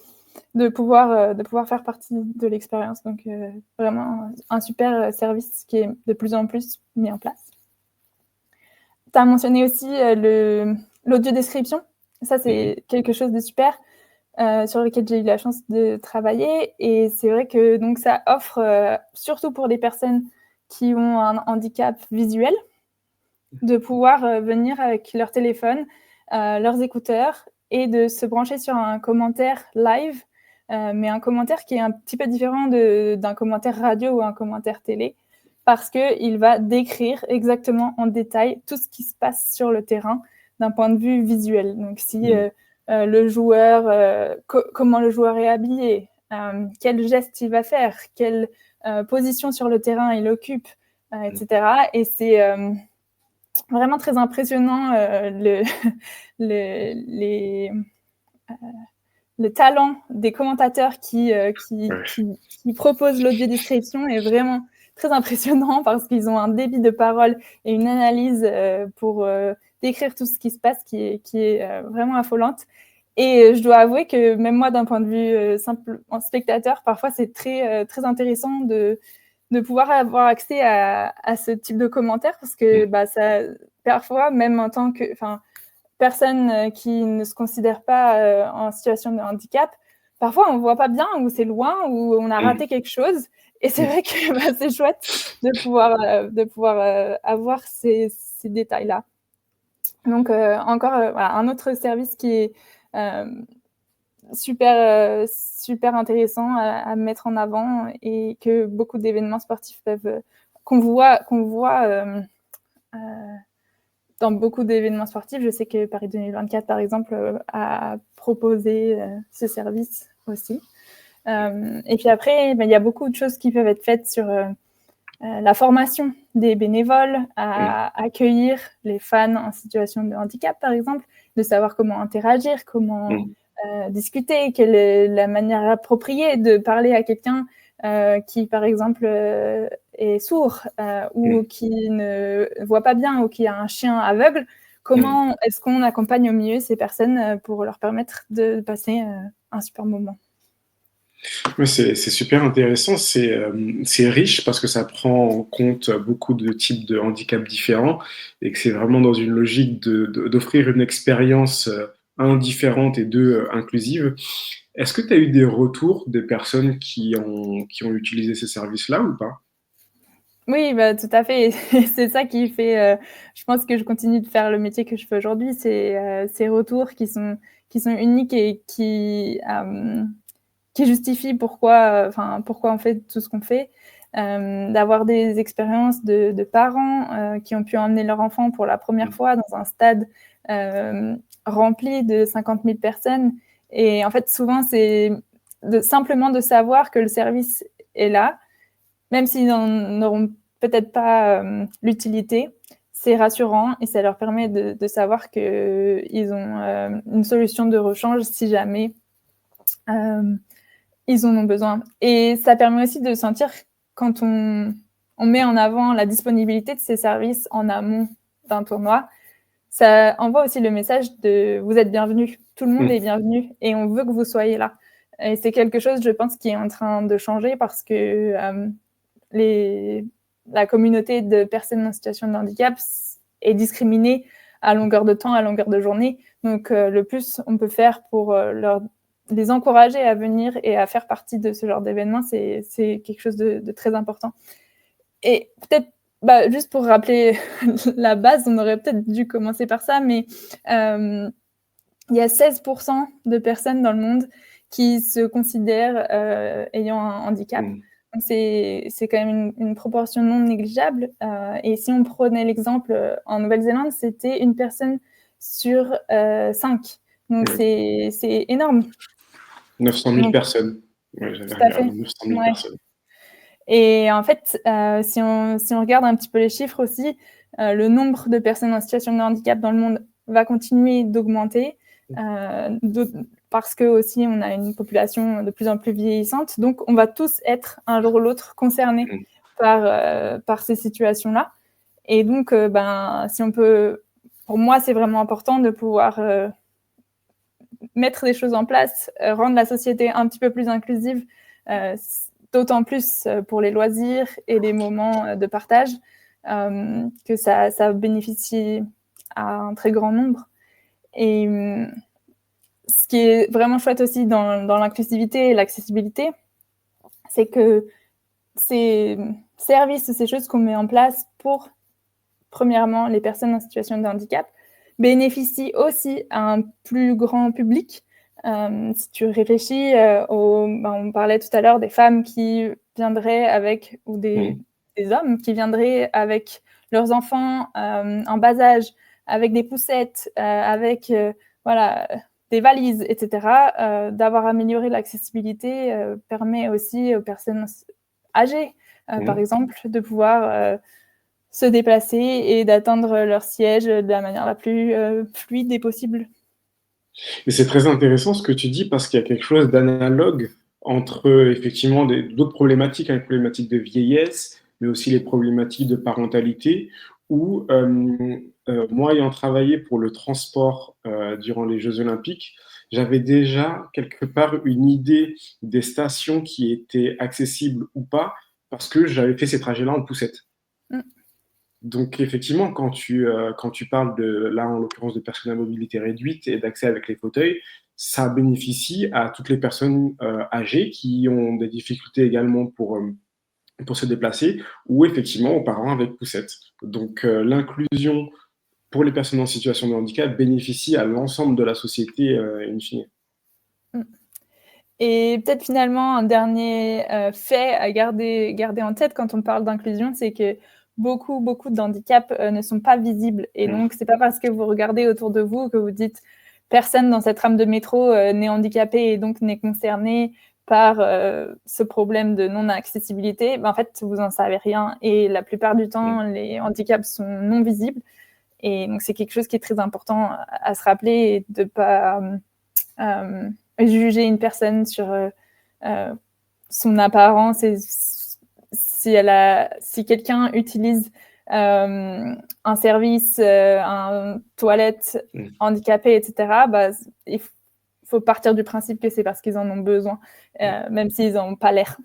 de pouvoir faire partie de l'expérience. Donc vraiment un super service qui est de plus en plus mis en place. Tu as mentionné aussi l'audio-description. Ça, c'est quelque chose de super sur lequel j'ai eu la chance de travailler. Et c'est vrai que donc, ça offre, surtout pour les personnes qui ont un handicap visuel, de pouvoir venir avec leur téléphone, leurs écouteurs et de se brancher sur un commentaire live, mais un commentaire qui est un petit peu différent d'un commentaire radio ou un commentaire télé, parce qu'il va décrire exactement en détail tout ce qui se passe sur le terrain d'un point de vue visuel. Donc si le joueur, comment le joueur est habillé, quel geste il va faire, quelle position sur le terrain il occupe, etc. Et c'est vraiment très impressionnant le talent des commentateurs qui proposent l'audio-description est vraiment très impressionnant parce qu'ils ont un débit de parole et une analyse pour décrire tout ce qui se passe qui est vraiment affolante. Et je dois avouer que même moi, d'un point de vue simple en spectateur, parfois c'est très, très intéressant de pouvoir avoir accès à ce type de commentaires parce que ça, parfois, même en tant que personne qui ne se considère pas en situation de handicap, parfois on ne voit pas bien ou c'est loin ou on a raté quelque chose. Et c'est vrai que c'est chouette de pouvoir avoir ces détails-là. Donc encore voilà, un autre service qui est super intéressant à mettre en avant et que beaucoup d'événements sportifs qu'on voit dans beaucoup d'événements sportifs. Je sais que Paris 2024, par exemple, a proposé ce service aussi. Et puis après, il y a beaucoup de choses qui peuvent être faites sur la formation des bénévoles, à accueillir les fans en situation de handicap, par exemple, de savoir comment interagir, comment discuter, quelle est la manière appropriée de parler à quelqu'un qui, par exemple, est sourd ou qui ne voit pas bien ou qui a un chien aveugle. Comment est-ce qu'on accompagne au mieux ces personnes pour leur permettre de passer un super moment? Ouais, c'est super intéressant, c'est riche parce que ça prend en compte beaucoup de types de handicaps différents et que c'est vraiment dans une logique d'offrir une expérience 1 différente et 2 inclusives. Est-ce que tu as eu des retours des personnes qui ont utilisé ces services-là ou pas? Oui, bah, tout à fait. C'est ça qui fait, je pense que je continue de faire le métier que je fais aujourd'hui. C'est, ces retours qui sont uniques et qui justifient pourquoi, enfin, pourquoi on fait tout ce qu'on fait. D'avoir des expériences de parents, qui ont pu emmener leur enfant pour la première Mmh. fois dans un stade, rempli de 50 000 personnes et en fait, souvent, c'est simplement de savoir que le service est là, même s'ils n'en auront peut-être pas l'utilité, c'est rassurant et ça leur permet de savoir qu'ils ont une solution de rechange si jamais euh, ils en ont besoin. Et ça permet aussi de sentir quand on met en avant la disponibilité de ces services en amont d'un tournoi, ça envoie aussi le message de vous êtes bienvenus, tout le monde Mmh. est bienvenu et on veut que vous soyez là. Et c'est quelque chose, je pense, qui est en train de changer parce que les, la communauté de personnes en situation de handicap est discriminée à longueur de temps, à longueur de journée. Donc, le plus on peut faire pour les encourager à venir et à faire partie de ce genre d'événement, c'est quelque chose de très important. Et peut-être, bah, juste pour rappeler la base, on aurait peut-être dû commencer par ça, mais il y a 16% de personnes dans le monde qui se considèrent ayant un handicap. Mmh. Donc c'est quand même une proportion non négligeable. Et si on prenait l'exemple en Nouvelle-Zélande, c'était une personne sur 5. Donc Ouais. c'est énorme. 900 000 Donc, personnes. Ouais, j'avais tout à fait. regardé 900 000 Ouais. personnes. Et en fait, si on regarde un petit peu les chiffres aussi, le nombre de personnes en situation de handicap dans le monde va continuer d'augmenter, parce que aussi on a une population de plus en plus vieillissante. Donc on va tous être un jour ou l'autre concernés Mmh. par ces situations-là. Et donc, ben, si on peut, pour moi, c'est vraiment important de pouvoir mettre des choses en place, rendre la société un petit peu plus inclusive, euh, d'autant plus pour les loisirs et les moments de partage, que ça bénéficie à un très grand nombre. Et ce qui est vraiment chouette aussi dans l'inclusivité et l'accessibilité, c'est que ces services, ces choses qu'on met en place pour, premièrement, les personnes en situation de handicap, bénéficient aussi à un plus grand public. Si tu réfléchis, on parlait tout à l'heure des femmes qui viendraient avec, ou Mmh. des hommes qui viendraient avec leurs enfants en bas âge, avec des poussettes, avec voilà, des valises, etc. D'avoir amélioré l'accessibilité permet aussi aux personnes âgées, par Mmh. exemple, de pouvoir se déplacer et d'atteindre leur siège de la manière la plus fluide et possible. Et c'est très intéressant ce que tu dis parce qu'il y a quelque chose d'analogue entre, effectivement d'autres problématiques, hein, les problématiques de vieillesse, mais aussi les problématiques de parentalité où, moi ayant travaillé pour le transport, durant les Jeux olympiques, j'avais déjà quelque part une idée des stations qui étaient accessibles ou pas parce que j'avais fait ces trajets-là en poussette. Mmh, Donc effectivement, quand tu parles de là, en l'occurrence, de personnes à mobilité réduite et d'accès avec les fauteuils, ça bénéficie à toutes les personnes, âgées qui ont des difficultés également pour se déplacer ou effectivement aux parents avec poussette. Donc l'inclusion pour les personnes en situation de handicap bénéficie à l'ensemble de la société, in fine. mmh. Et peut-être finalement un dernier fait à garder en tête quand on parle d'inclusion, c'est que beaucoup de handicaps ne sont pas visibles. Et Mmh. donc, c'est pas parce que vous regardez autour de vous que vous dites personne dans cette trame de métro n'est handicapé et donc n'est concerné par ce problème de non-accessibilité. Ben, en fait, vous en savez rien. Et la plupart du Mmh. temps, les handicaps sont non visibles. Et donc, c'est quelque chose qui est très important à se rappeler et de pas euh, juger une personne sur euh, son apparence et si quelqu'un utilise un service, un toilette Mmh. handicapé, etc., bah, il faut partir du principe que c'est parce qu'ils en ont besoin, Mmh. même s'ils n'ont pas l'air.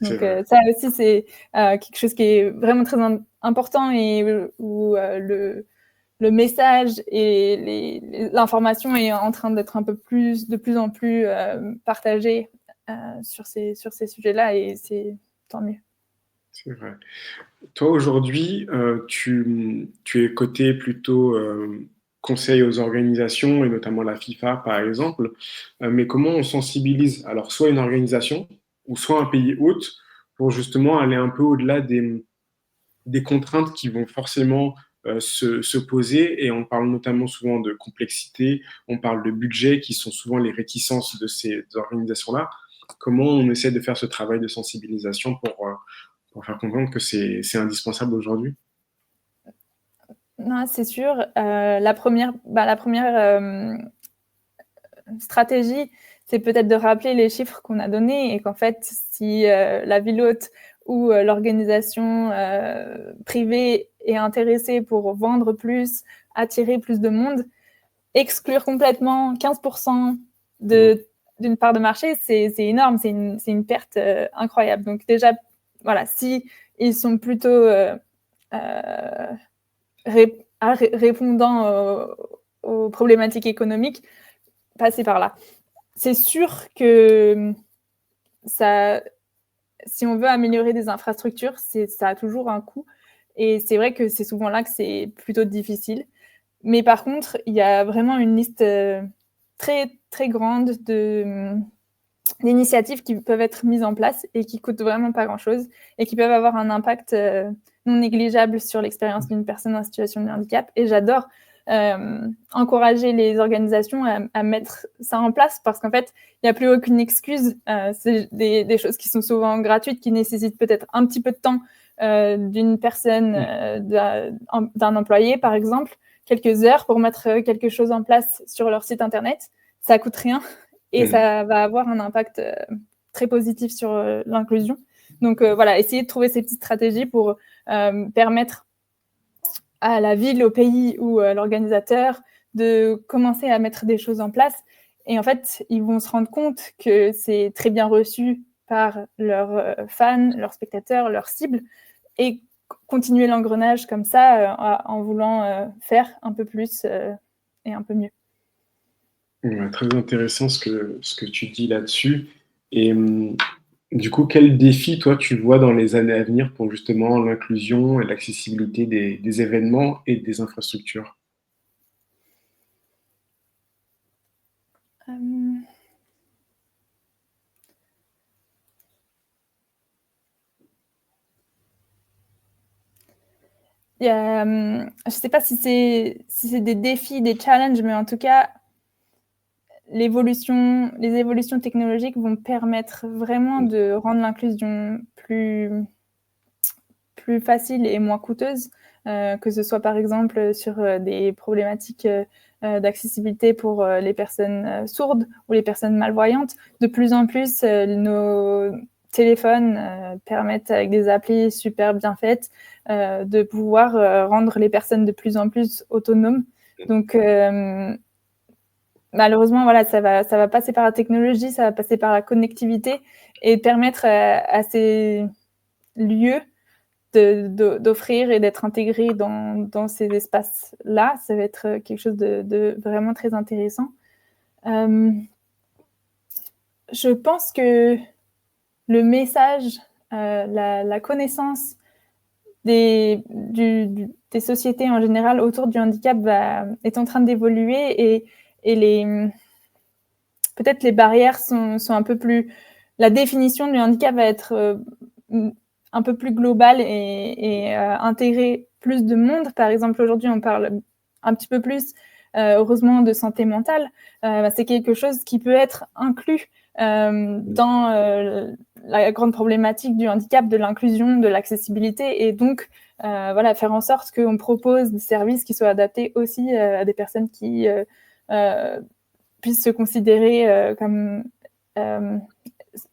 C'est Donc vrai. ça aussi, c'est quelque chose qui est vraiment très important et où le message et l'information est en train d'être de plus en plus partagée sur ces sujets-là, et c'est tant mieux. C'est vrai. Toi, aujourd'hui, tu es côté plutôt conseil aux organisations, et notamment la FIFA, par exemple. Mais comment on sensibilise alors soit une organisation ou soit un pays hôte pour justement aller un peu au-delà des contraintes qui vont forcément se poser, et on parle notamment souvent de complexité, on parle de budget qui sont souvent les réticences de ces organisations-là. Comment on essaie de faire ce travail de sensibilisation pour faire comprendre que c'est indispensable aujourd'hui? Non, c'est sûr. La première stratégie, c'est peut-être de rappeler les chiffres qu'on a donnés, et qu'en fait, si la ville hôte ou l'organisation privée est intéressée pour vendre plus, attirer plus de monde, exclure complètement 15% d'une part de marché, c'est énorme, c'est une perte incroyable. Donc déjà, voilà, si ils sont plutôt répondant aux problématiques économiques, passer par là. C'est sûr que ça, si on veut améliorer des infrastructures, ça a toujours un coût. Et c'est vrai que c'est souvent là que c'est plutôt difficile. Mais par contre, il y a vraiment une liste très, très grande d'initiatives qui peuvent être mises en place et qui coûtent vraiment pas grand-chose et qui peuvent avoir un impact non négligeable sur l'expérience d'une personne en situation de handicap. Et j'adore encourager les organisations à mettre ça en place, parce qu'en fait, il n'y a plus aucune excuse. C'est des choses qui sont souvent gratuites, qui nécessitent peut-être un petit peu de temps d'une personne, d'un employé, par exemple, quelques heures pour mettre quelque chose en place sur leur site internet. Ça coûte rien et ça va avoir un impact très positif sur l'inclusion. Donc voilà, essayer de trouver ces petites stratégies pour permettre à la ville, au pays ou à l'organisateur de commencer à mettre des choses en place. Et en fait, ils vont se rendre compte que c'est très bien reçu par leurs fans, leurs spectateurs, leurs cibles, et continuer l'engrenage comme ça en voulant faire un peu plus et un peu mieux. Ouais, très intéressant ce que tu dis là-dessus. Et du coup, quel défi, toi, tu vois dans les années à venir pour justement l'inclusion et l'accessibilité des événements et des infrastructures? Je ne sais pas si c'est des défis, des challenges, mais en tout cas, les évolutions technologiques vont permettre vraiment de rendre l'inclusion plus facile et moins coûteuse, que ce soit par exemple sur des problématiques d'accessibilité pour les personnes sourdes ou les personnes malvoyantes. De plus en plus, nos téléphones permettent, avec des applis super bien faites, de pouvoir rendre les personnes de plus en plus autonomes. Donc, malheureusement, voilà, ça va passer par la technologie, ça va passer par la connectivité, et permettre à ces lieux d'offrir et d'être intégrés dans ces espaces-là. Ça va être quelque chose de vraiment très intéressant. Je pense que le message, la connaissance des sociétés en général autour du handicap est en train d'évoluer, et peut-être les barrières sont un peu plus... La définition du handicap va être un peu plus globale et intégrer plus de monde. Par exemple, aujourd'hui, on parle un petit peu plus, heureusement, de santé mentale. C'est quelque chose qui peut être inclus dans la grande problématique du handicap, de l'inclusion, de l'accessibilité, et donc voilà, faire en sorte qu'on propose des services qui soient adaptés aussi à des personnes qui puissent se considérer comme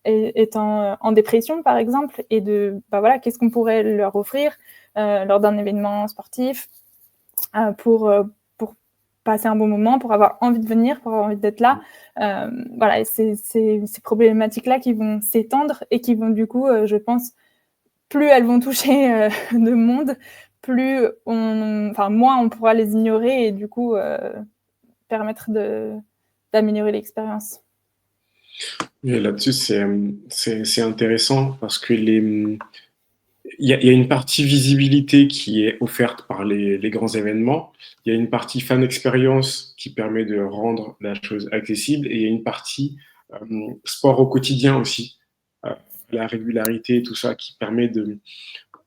étant en dépression, par exemple, et voilà, qu'est-ce qu'on pourrait leur offrir lors d'un événement sportif pour passer un bon moment, pour avoir envie de venir, pour avoir envie d'être là. Voilà, et c'est ces problématiques-là qui vont s'étendre et qui vont, du coup, je pense, plus elles vont toucher de monde, moins on pourra les ignorer et du coup permettre d'améliorer l'expérience. Et là-dessus, c'est intéressant parce que il y a une partie visibilité qui est offerte par les grands événements. Il y a une partie fan expérience qui permet de rendre la chose accessible. Et il y a une partie sport au quotidien aussi. La régularité, tout ça qui permet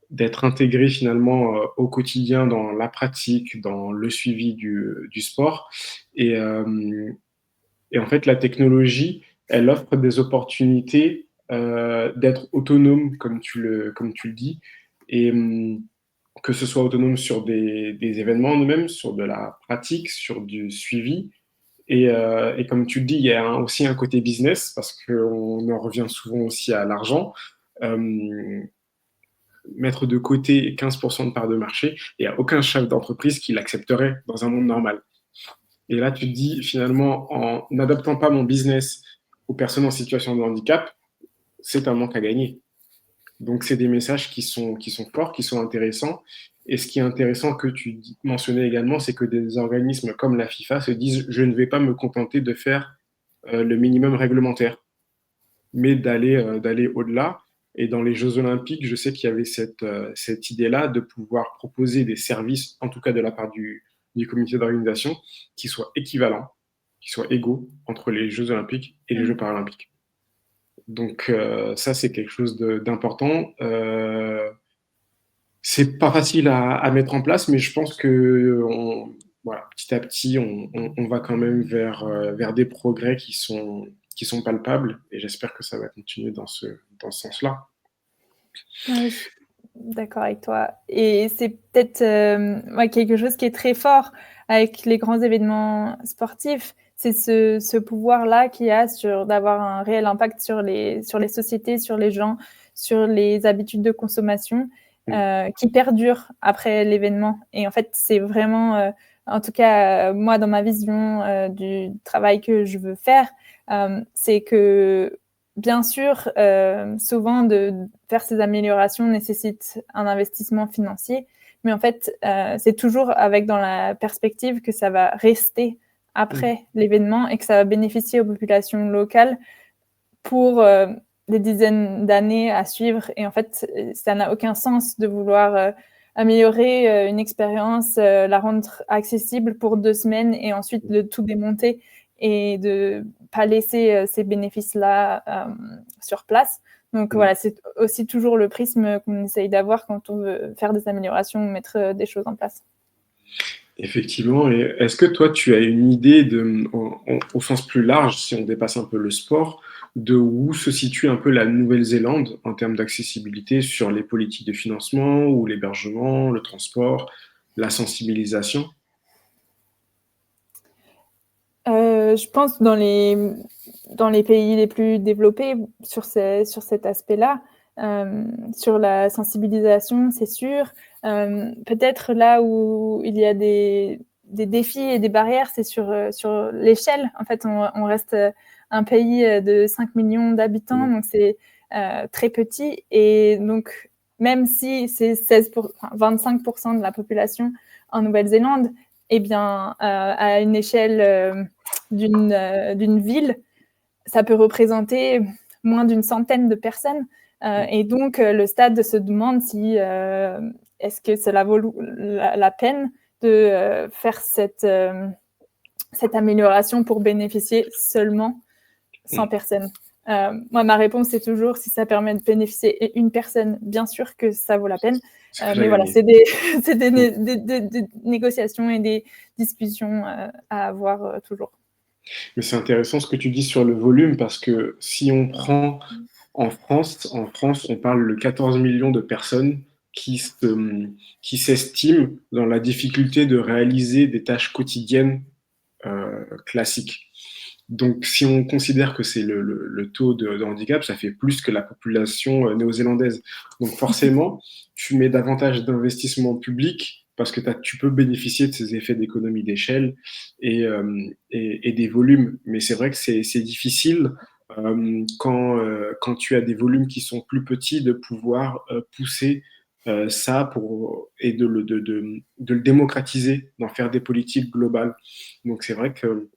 d'être intégré finalement au quotidien dans la pratique, dans le suivi du sport. Et, euh, et en fait, la technologie, elle offre des opportunités d'être autonome, comme tu le dis, et que ce soit autonome sur des événements en eux-mêmes, sur de la pratique, sur du suivi. Et comme tu le dis, il y a aussi un côté business, parce qu'on en revient souvent aussi à l'argent. Euh, Mettre de côté 15% de part de marché, il n'y a aucun chef d'entreprise qui l'accepterait dans un monde normal. Et là, tu te dis, finalement, en n'adaptant pas mon business aux personnes en situation de handicap, c'est un manque à gagner. Donc, c'est des messages qui sont forts, qui sont intéressants. Et ce qui est intéressant que tu mentionnais également, c'est que des organismes comme la FIFA se disent, je ne vais pas me contenter de faire le minimum réglementaire, mais d'aller au-delà. Et dans les Jeux Olympiques, je sais qu'il y avait cette idée-là de pouvoir proposer des services, en tout cas de la part du comité d'organisation, qui soient équivalents, qui soient égaux entre les Jeux Olympiques et les Jeux Paralympiques. Donc ça, c'est quelque chose d'important. C'est pas facile à mettre en place, mais je pense que voilà, petit à petit, on va quand même vers des progrès qui sont palpables, et j'espère que ça va continuer dans ce sens-là. Ouais, je suis d'accord avec toi. Et c'est peut-être quelque chose qui est très fort avec les grands événements sportifs, c'est ce pouvoir-là qu'il y a d'avoir un réel impact sur les sociétés, sur les gens, sur les habitudes de consommation qui perdurent après l'événement. Et en fait, c'est vraiment, en tout cas, moi, dans ma vision du travail que je veux faire, c'est que bien sûr, souvent de faire ces améliorations nécessite un investissement financier, mais en fait, c'est toujours avec dans la perspective que ça va rester après l'événement et que ça va bénéficier aux populations locales pour des dizaines d'années à suivre. Et en fait, ça n'a aucun sens de vouloir améliorer une expérience, la rendre accessible pour 2 semaines et ensuite de tout démonter et de pas laisser ces bénéfices-là sur place. Donc voilà, c'est aussi toujours le prisme qu'on essaye d'avoir quand on veut faire des améliorations ou mettre des choses en place. Effectivement. Et est-ce que toi, tu as une idée au sens plus large, si on dépasse un peu le sport, de où se situe un peu la Nouvelle-Zélande en termes d'accessibilité sur les politiques de financement ou l'hébergement, le transport, la sensibilisation? Je pense dans les pays les plus développés sur cet aspect-là, sur la sensibilisation, c'est sûr. Peut-être là où il y a des défis et des barrières, c'est sur l'échelle. En fait, on reste un pays de 5 millions d'habitants, donc c'est très petit. Et donc, même si c'est 25% de la population en Nouvelle-Zélande, eh bien, à une échelle d'une ville, ça peut représenter moins d'une centaine de personnes. Et donc, le stade se demande si est-ce que cela vaut la peine de faire cette amélioration pour bénéficier seulement 100 personnes. Moi, ma réponse, c'est toujours si ça permet de bénéficier une personne, bien sûr que ça vaut la peine. Mais voilà, c'est des négociations et des discussions à avoir toujours. Mais c'est intéressant ce que tu dis sur le volume, parce que si on prend en France, on parle de 14 millions de personnes qui s'estiment dans la difficulté de réaliser des tâches quotidiennes classiques. Donc, si on considère que c'est le taux de handicap, ça fait plus que la population néo-zélandaise. Donc, forcément, tu mets davantage d'investissement public parce que tu peux bénéficier de ces effets d'économie d'échelle et des volumes. Mais c'est vrai que c'est difficile quand tu as des volumes qui sont plus petits de pouvoir pousser ça et de le démocratiser, d'en faire des politiques globales. Donc c'est vrai que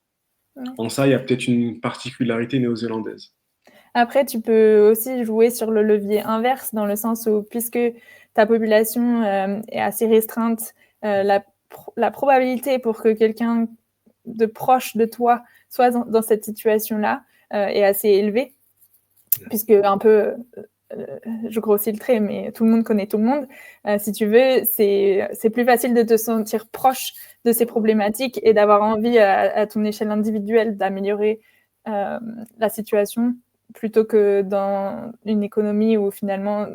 Ouais. en ça, il y a peut-être une particularité néo-zélandaise. Après, tu peux aussi jouer sur le levier inverse, dans le sens où, puisque ta population est assez restreinte, la probabilité pour que quelqu'un de proche de toi soit dans cette situation-là est assez élevée, puisque un peu, je grossis le trait, mais tout le monde connaît tout le monde. Si tu veux, c'est plus facile de te sentir proche de ces problématiques et d'avoir envie à ton échelle individuelle d'améliorer la situation, plutôt que dans une économie où finalement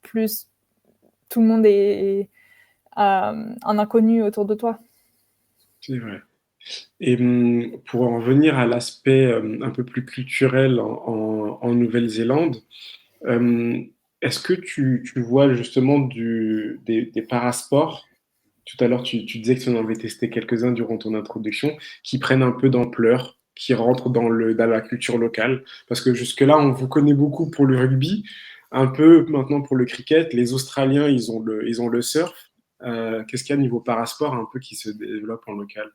plus tout le monde est un inconnu autour de toi. C'est vrai. Et pour en revenir à l'aspect un peu plus culturel en Nouvelle-Zélande, est-ce que tu vois justement des parasports? Tout à l'heure, tu disais que tu en avais testé quelques-uns durant ton introduction, qui prennent un peu d'ampleur, qui rentrent dans la culture locale. Parce que jusque-là, on vous connaît beaucoup pour le rugby, un peu maintenant pour le cricket. Les Australiens, ils ont le surf. Qu'est-ce qu'il y a niveau parasport un peu qui se développe en local?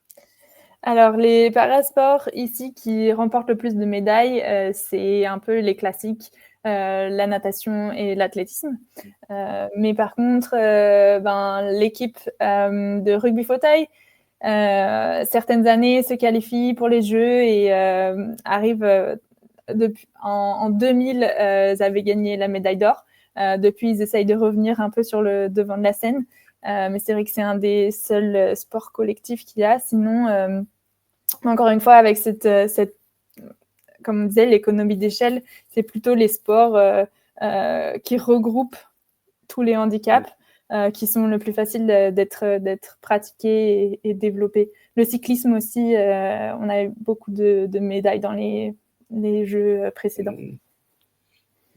Alors, les parasports ici qui remportent le plus de médailles, c'est un peu les classiques, la natation et l'athlétisme. Mais par contre, l'équipe de rugby fauteuil, certaines années se qualifient pour les Jeux et arrivent en 2000, ils avaient gagné la médaille d'or. Depuis, ils essayent de revenir un peu sur le devant de la scène. Mais c'est vrai que c'est un des seuls sports collectifs qu'il y a. Sinon, encore une fois, avec comme on disait, l'économie d'échelle, c'est plutôt les sports qui regroupent tous les handicaps qui sont le plus faciles d'être pratiqués et développés. Le cyclisme aussi, on a eu beaucoup de médailles dans les Jeux précédents.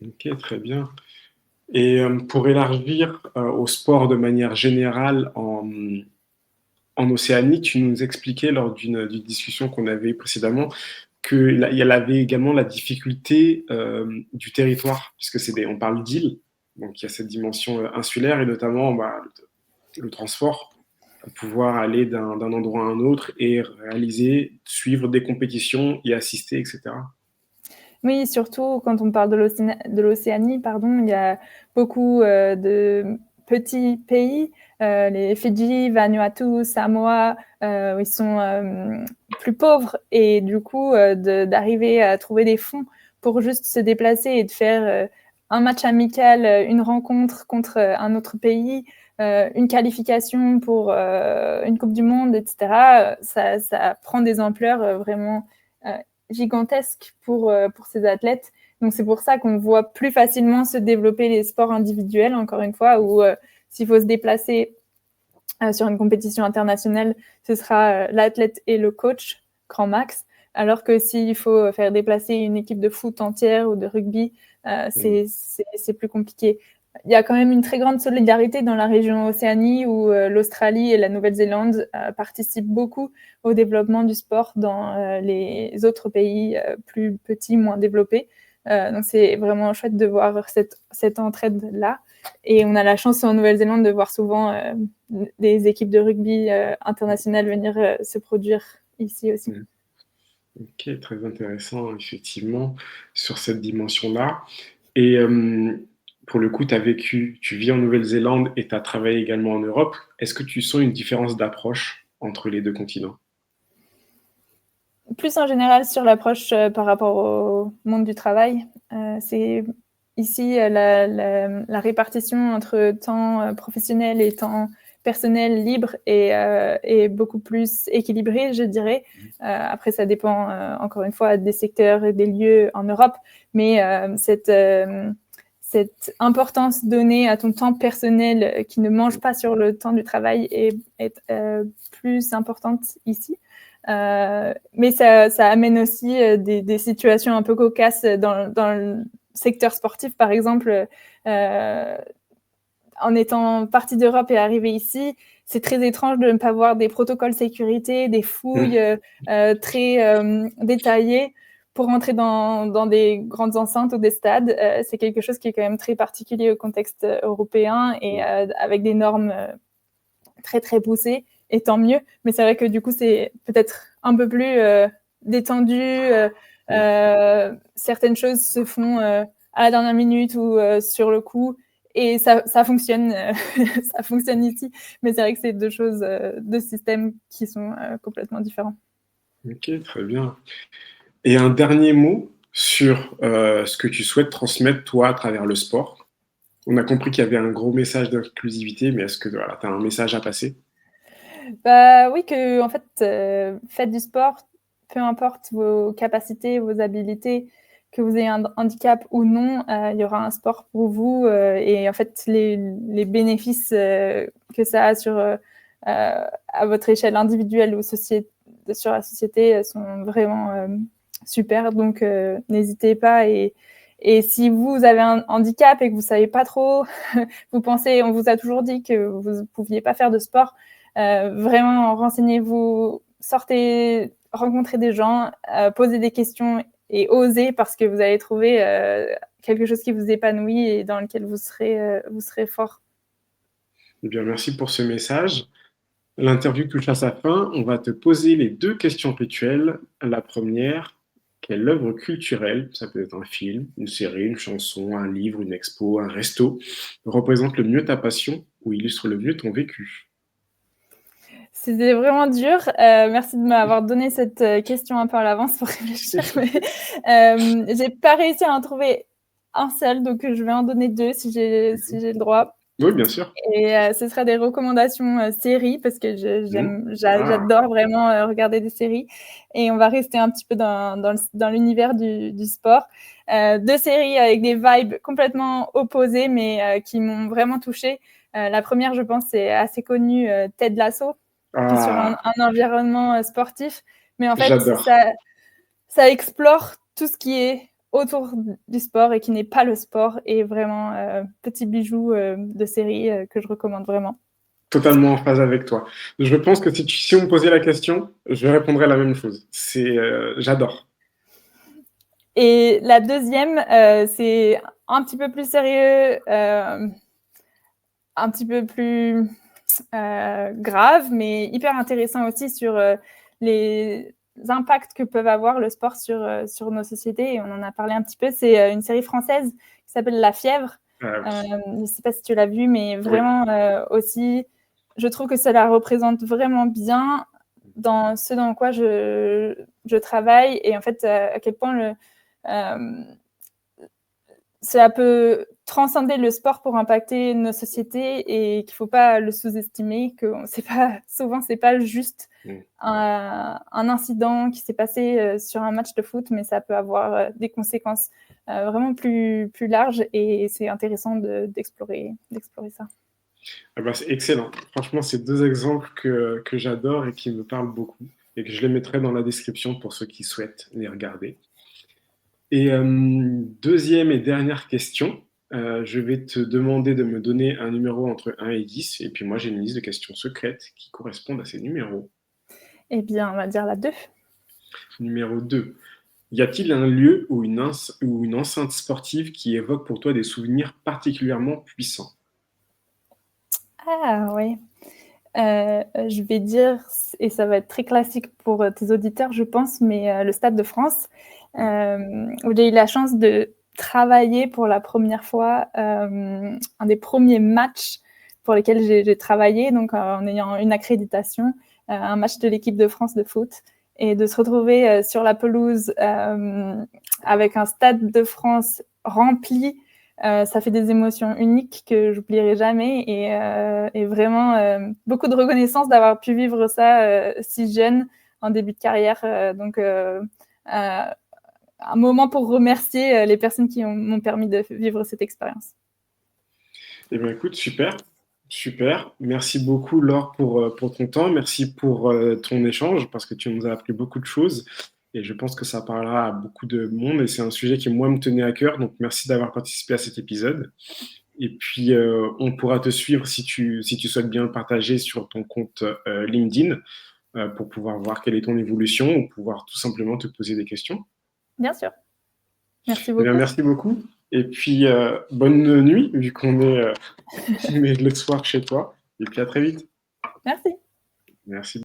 Ok, très bien. Et pour élargir au sport de manière générale en Océanie, tu nous expliquais lors d'une discussion qu'on avait eue précédemment qu'il y avait également la difficulté du territoire, puisque on parle d'îles, donc il y a cette dimension insulaire et notamment le transport, pouvoir aller d'un endroit à un autre et suivre des compétitions, y assister, etc. Oui, surtout quand on parle de l'Océanie, pardon, il y a beaucoup de petits pays, les Fidji, Vanuatu, Samoa, où ils sont plus pauvres et du coup, d'arriver à trouver des fonds pour juste se déplacer et de faire un match amical, une rencontre contre un autre pays, une qualification pour une Coupe du Monde, etc. Ça prend des ampleurs vraiment gigantesque pour ces athlètes. Donc c'est pour ça qu'on voit plus facilement se développer les sports individuels, encore une fois, où s'il faut se déplacer sur une compétition internationale, ce sera l'athlète et le coach, grand max. Alors que s'il faut faire déplacer une équipe de foot entière ou de rugby, c'est plus compliqué. Il y a quand même une très grande solidarité dans la région Océanie où l'Australie et la Nouvelle-Zélande participent beaucoup au développement du sport dans les autres pays plus petits, moins développés. Donc c'est vraiment chouette de voir cette entraide-là. Et on a la chance en Nouvelle-Zélande de voir souvent des équipes de rugby internationales venir se produire ici aussi. Ok, très intéressant, effectivement, sur cette dimension-là. Et pour le coup, tu vis en Nouvelle-Zélande et tu as travaillé également en Europe. Est-ce que tu sens une différence d'approche entre les deux continents? Plus en général sur l'approche par rapport au monde du travail. C'est ici la répartition entre temps professionnel et temps personnel libre est beaucoup plus équilibrée, je dirais. Après, ça dépend encore une fois des secteurs et des lieux en Europe, mais cette importance donnée à ton temps personnel qui ne mange pas sur le temps du travail est plus importante ici. Mais ça amène aussi des situations un peu cocasses dans le secteur sportif, par exemple. En étant partie d'Europe et arrivée ici, c'est très étrange de ne pas voir des protocoles sécurité, des fouilles très détaillées pour rentrer dans des grandes enceintes ou des stades, c'est quelque chose qui est quand même très particulier au contexte européen et avec des normes très très poussées, et tant mieux. Mais c'est vrai que du coup, c'est peut-être un peu plus détendu. Certaines choses se font à la dernière minute ou sur le coup. Et ça fonctionne, ça fonctionne ici. Mais c'est vrai que c'est deux choses, deux systèmes qui sont complètement différents. Ok, très bien. Et un dernier mot sur ce que tu souhaites transmettre, toi, à travers le sport. On a compris qu'il y avait un gros message d'inclusivité, mais est-ce que voilà, tu as un message à passer? Bah oui, que en fait, faites du sport, peu importe vos capacités, vos habilités, que vous ayez un handicap ou non, il y aura un sport pour vous. Et en fait, les bénéfices que ça a à votre échelle individuelle ou sur la société sont vraiment super. Donc, n'hésitez pas. Et si vous avez un handicap et que vous savez pas trop, vous pensez, on vous a toujours dit que vous ne pouviez pas faire de sport. Vraiment, renseignez-vous, sortez, rencontrez des gens, posez des questions et osez, parce que vous allez trouver quelque chose qui vous épanouit et dans lequel vous serez fort. Eh bien, merci pour ce message. L'interview touche à sa fin. On va te poser les deux questions rituelles. La première, quelle œuvre culturelle, ça peut être un film, une série, une chanson, un livre, une expo, un resto, représente le mieux ta passion ou illustre le mieux ton vécu? C'était vraiment dur. Merci de m'avoir donné cette question un peu à l'avance pour réfléchir. Mais j'ai pas réussi à en trouver un seul, donc je vais en donner deux si j'ai le droit. Oui, bien sûr. Et ce sera des recommandations séries, parce que Mhm. Ah, j'adore vraiment regarder des séries. Et on va rester un petit peu dans l'univers du sport. Deux séries avec des vibes complètement opposées, mais qui m'ont vraiment touchée. La première, je pense, c'est assez connue, Ted Lasso, qui est sur ah, un environnement sportif. Mais en fait, j'adore. ça explore tout ce qui est autour du sport et qui n'est pas le sport, et vraiment petit bijou de série que je recommande vraiment. Totalement en phase avec toi. Je pense que si on me posait la question, je répondrais la même chose. J'adore. Et la deuxième, c'est un petit peu plus sérieux, un petit peu plus grave, mais hyper intéressant aussi sur les impacts que peuvent avoir le sport sur nos sociétés. Et on en a parlé un petit peu. C'est une série française qui s'appelle La Fièvre. Ah oui, Je ne sais pas si tu l'as vue, mais oui. vraiment aussi, je trouve que ça la représente vraiment bien dans ce dans quoi je travaille. Et en fait, à quel point euh, ça peut transcender le sport pour impacter nos sociétés, et qu'il ne faut pas le sous-estimer, que souvent, ce n'est pas juste Mm. un incident qui s'est passé sur un match de foot, mais ça peut avoir des conséquences vraiment plus larges, et c'est intéressant d'explorer ça. Ah bah, c'est excellent. Franchement, c'est deux exemples que j'adore et qui me parlent beaucoup et que je les mettrai dans la description pour ceux qui souhaitent les regarder. Et deuxième et dernière question, je vais te demander de me donner un numéro entre 1 et 10, et puis moi j'ai une liste de questions secrètes qui correspondent à ces numéros. Eh bien, on va dire la 2. Numéro 2. Y a-t-il un lieu ou une enceinte sportive qui évoque pour toi des souvenirs particulièrement puissants? Ah oui. Je vais dire, et ça va être très classique pour tes auditeurs, je pense, mais le Stade de France, où j'ai eu la chance de travailler pour la première fois, un des premiers matchs pour lesquels j'ai travaillé, donc en ayant une accréditation, un match de l'équipe de France de foot, et de se retrouver sur la pelouse avec un Stade de France rempli. Ça fait des émotions uniques que j'oublierai jamais, et vraiment beaucoup de reconnaissance d'avoir pu vivre ça si jeune, en début de carrière. Donc, un moment pour remercier les personnes qui m'ont permis de vivre cette expérience. Eh bien, écoute, super, super. Merci beaucoup, Laure, pour ton temps. Merci pour ton échange, parce que tu nous as appris beaucoup de choses. Et je pense que ça parlera à beaucoup de monde. Et c'est un sujet qui, moi, me tenait à cœur. Donc, merci d'avoir participé à cet épisode. Et puis, on pourra te suivre si tu souhaites bien le partager sur ton compte LinkedIn pour pouvoir voir quelle est ton évolution ou pouvoir tout simplement te poser des questions. Bien sûr. Merci Eh bien, beaucoup. merci beaucoup. Et puis, bonne nuit, vu qu'on est, on est le soir chez toi. Et puis, à très vite. Merci. Merci.